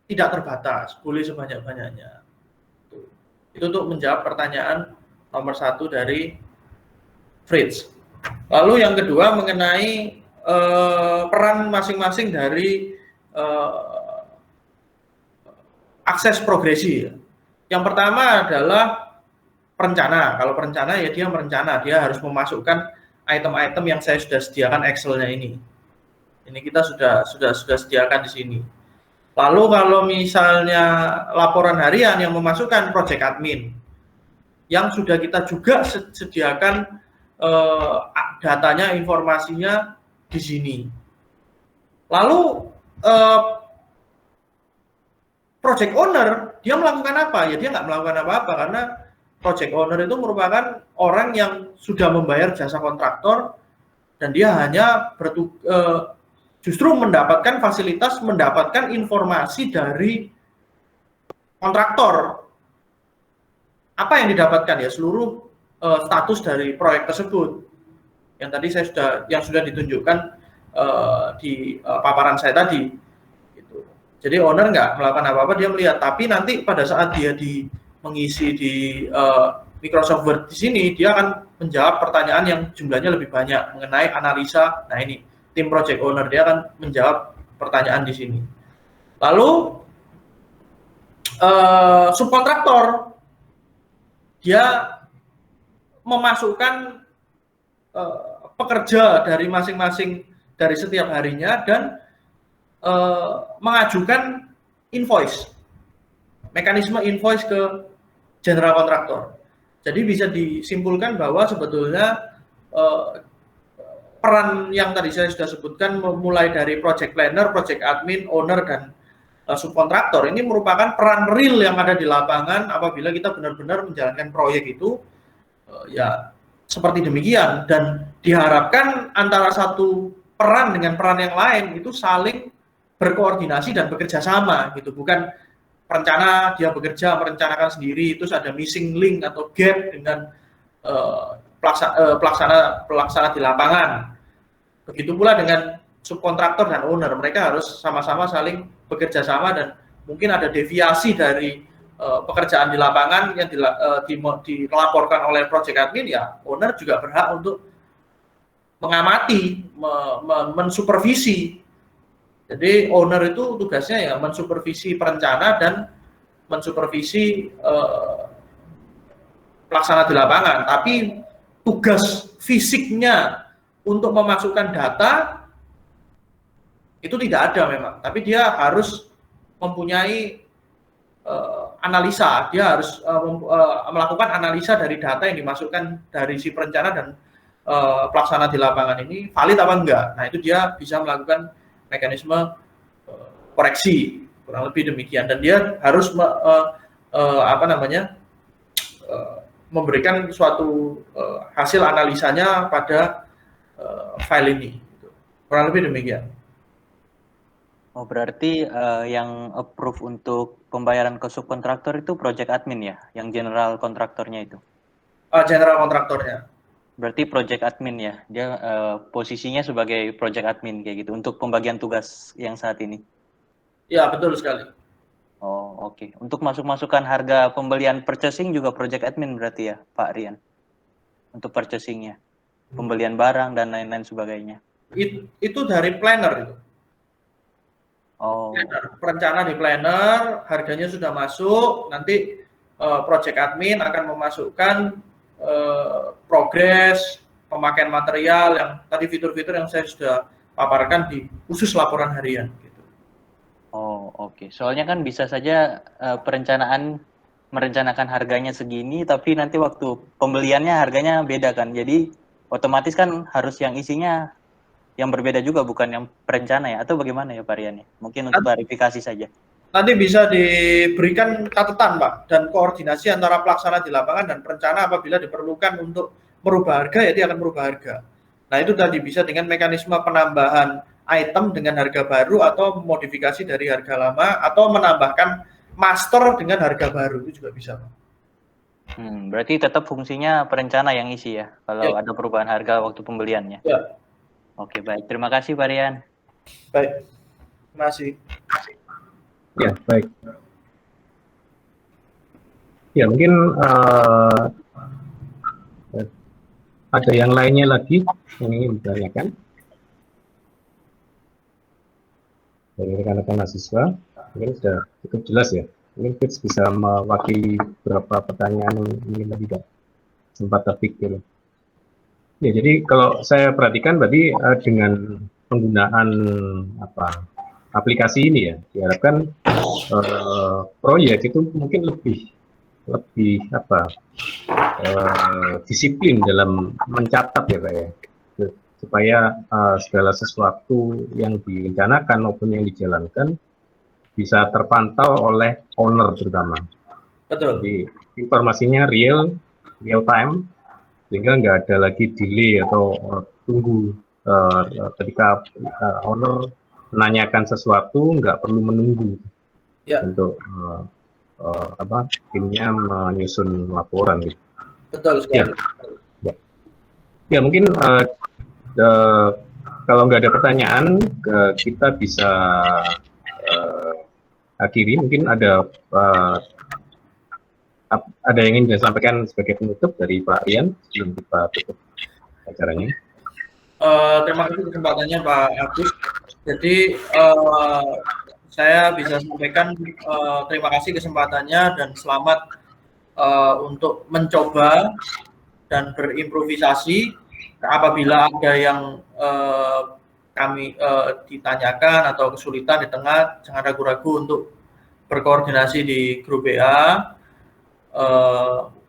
tidak terbatas, boleh sebanyak-banyaknya. Itu untuk menjawab pertanyaan nomor 1 dari Fritz. Lalu yang kedua mengenai peran masing-masing dari akses progresi. Yang pertama adalah perencana. Kalau perencana ya dia merencana, dia harus memasukkan item-item yang saya sudah sediakan Excel-nya ini. Ini kita sudah sediakan di sini. Lalu kalau misalnya laporan harian yang memasukkan project admin, yang sudah kita juga sediakan datanya, informasinya di sini. Lalu project owner, dia melakukan apa? Ya dia nggak melakukan apa-apa karena project owner itu merupakan orang yang sudah membayar jasa kontraktor dan dia hanya justru mendapatkan fasilitas, mendapatkan informasi dari kontraktor. Apa yang didapatkan ya? Seluruh status dari proyek tersebut. Yang tadi yang sudah ditunjukkan di paparan saya tadi. Gitu. Jadi owner nggak melakukan apa-apa, dia melihat. Tapi nanti pada saat dia mengisi di Microsoft Word di sini, dia akan menjawab pertanyaan yang jumlahnya lebih banyak mengenai analisa. Nah ini tim project owner, dia akan menjawab pertanyaan di sini. Lalu subkontraktor, dia memasukkan pekerja dari masing-masing dari setiap harinya dan mengajukan invoice, mekanisme invoice ke general kontraktor. Jadi bisa disimpulkan bahwa sebetulnya peran yang tadi saya sudah sebutkan mulai dari project planner, project admin, owner, dan subkontraktor ini merupakan peran real yang ada di lapangan apabila kita benar-benar menjalankan proyek itu ya seperti demikian, dan diharapkan antara satu peran dengan peran yang lain itu saling berkoordinasi dan bekerja sama gitu, bukan perencana dia bekerja merencanakan sendiri terus ada missing link atau gap dengan pelaksana di lapangan. Begitu pula dengan subkontraktor dan owner, mereka harus sama-sama saling bekerja sama dan mungkin ada deviasi dari pekerjaan di lapangan yang dilaporkan oleh project admin, ya owner juga berhak untuk mengamati, mensupervisi. Jadi owner itu tugasnya ya mensupervisi perencana dan mensupervisi pelaksana di lapangan. Tapi tugas fisiknya untuk memasukkan data itu tidak ada memang. Tapi dia harus mempunyai analisa. Dia harus melakukan analisa dari data yang dimasukkan dari si perencana dan pelaksana di lapangan ini valid apa enggak. Nah itu dia bisa melakukan mekanisme koreksi, kurang lebih demikian. Dan dia harus memberikan suatu hasil analisanya pada file ini. Kurang lebih demikian. Oh, berarti yang approve untuk pembayaran ke subkontraktor itu project admin ya, yang general kontraktornya itu? General kontraktornya. Berarti project admin ya, dia posisinya sebagai project admin kayak gitu untuk pembagian tugas yang saat ini. Ya betul sekali. Oh oke. Untuk masuk-masukan harga pembelian purchasing juga project admin berarti ya Pak Rian? Untuk purchasingnya, pembelian barang dan lain-lain sebagainya. Itu dari planner itu. Oh. Perencana di planner, harganya sudah masuk, nanti project admin akan memasukkan progres pemakaian material yang tadi fitur-fitur yang saya sudah paparkan di khusus laporan harian. Gitu. Oh oke. Soalnya kan bisa saja merencanakan harganya segini, tapi nanti waktu pembeliannya harganya beda kan. Jadi otomatis kan harus yang isinya yang berbeda juga, bukan yang perencana ya, atau bagaimana ya Pak Rian? Mungkin untuk klarifikasi saja. Nanti bisa diberikan catatan Pak, dan koordinasi antara pelaksana di lapangan dan perencana apabila diperlukan untuk merubah harga, ya dia akan merubah harga. Nah itu tadi bisa dengan mekanisme penambahan item dengan harga baru atau modifikasi dari harga lama, atau menambahkan master dengan harga baru, itu juga bisa Pak. Berarti tetap fungsinya perencana yang isi ya, kalau ada perubahan harga waktu pembeliannya. Ya. Oke, baik. Terima kasih, Pak Rian. Baik. Terima kasih. Ya, baik. Ya, mungkin ada yang lainnya lagi yang ingin ditanyakan dari rekan-rekan mahasiswa. Mungkin sudah cukup jelas ya. Mungkin Fitz bisa mewakili beberapa pertanyaan yang ingin lebih sempat terpikir. Ya, jadi kalau saya perhatikan berarti dengan penggunaan aplikasi ini ya, diharapkan proyek itu mungkin lebih disiplin dalam mencatat ya Pak ya, supaya segala sesuatu yang direncanakan maupun yang dijalankan bisa terpantau oleh owner terutama. Betul. Jadi informasinya real time, sehingga nggak ada lagi delay atau tunggu ketika owner menanyakan sesuatu, nggak perlu menunggu untuk timnya menyusun laporan gitu. Betul sekali. Ya mungkin kalau nggak ada pertanyaan kita bisa akhiri. Mungkin ada yang ingin disampaikan sebagai penutup dari Pak Rian sebelum kita tutup acaranya. Terima kasih kesempatannya Pak Agus. Jadi saya bisa sampaikan terima kasih kesempatannya dan selamat untuk mencoba dan berimprovisasi. Apabila ada yang kami ditanyakan atau kesulitan di tengah, jangan ragu-ragu untuk berkoordinasi di grup WA.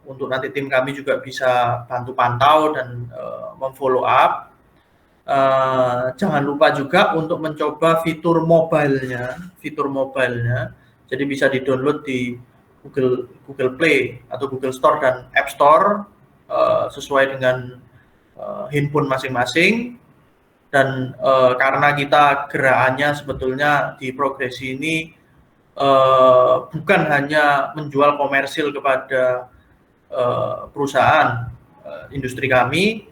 Untuk nanti tim kami juga bisa bantu pantau dan memfollow up. Jangan lupa juga untuk mencoba fitur mobile-nya, jadi bisa di-download di Google Play atau Google Store dan App Store sesuai dengan handphone masing-masing. Dan karena kita gerakannya sebetulnya di Progresi ini bukan hanya menjual komersil kepada perusahaan industri kami,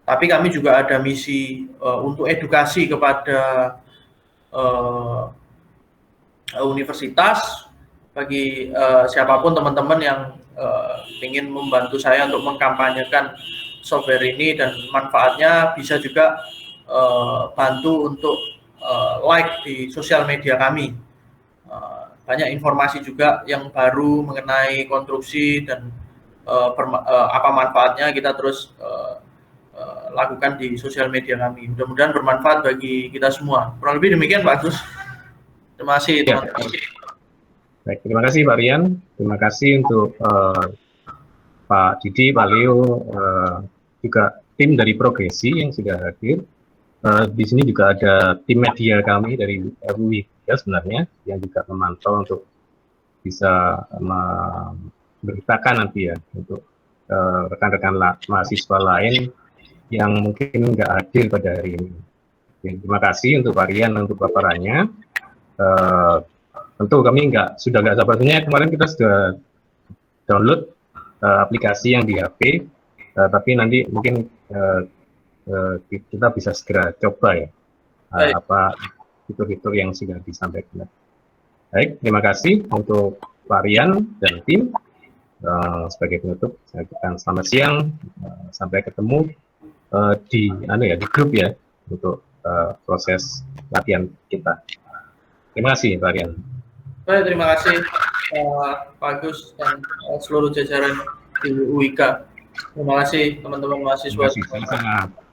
tapi kami juga ada misi untuk edukasi kepada universitas bagi siapapun teman-teman yang ingin membantu saya untuk mengkampanyekan software ini dan manfaatnya bisa juga bantu untuk like di sosial media kami. Banyak informasi juga yang baru mengenai konstruksi dan apa manfaatnya kita terus lakukan di sosial media kami. Mudah-mudahan bermanfaat bagi kita semua. Kurang lebih demikian Pak Agus. Terima kasih teman-teman. Baik, terima kasih Pak Rian. Terima kasih untuk Pak Didi, Pak Leo, juga tim dari Progresi yang sudah hadir. Di sini juga ada tim media kami dari UI ya sebenarnya yang juga memantau untuk bisa memberitakan nanti ya untuk rekan-rekan mahasiswa lain yang mungkin nggak hadir pada hari ini. Oke, terima kasih untuk Pak Rian untuk paparannya. Tentu kami sudah nggak sabarnya, kemarin kita sudah download aplikasi yang di HP, tapi nanti mungkin kita bisa segera coba ya apa fitur-fitur yang sudah disampaikan. Baik, terima kasih untuk Pak Rian dan tim. Sebagai penutup, saya katakan selamat siang, sampai ketemu di grup ya untuk proses latihan kita. Terima kasih Pak Rian. Baik, terima kasih Pak Agus dan seluruh jajaran di UIK. Terima kasih teman-teman mahasiswa. Terima kasih. Sama-sama.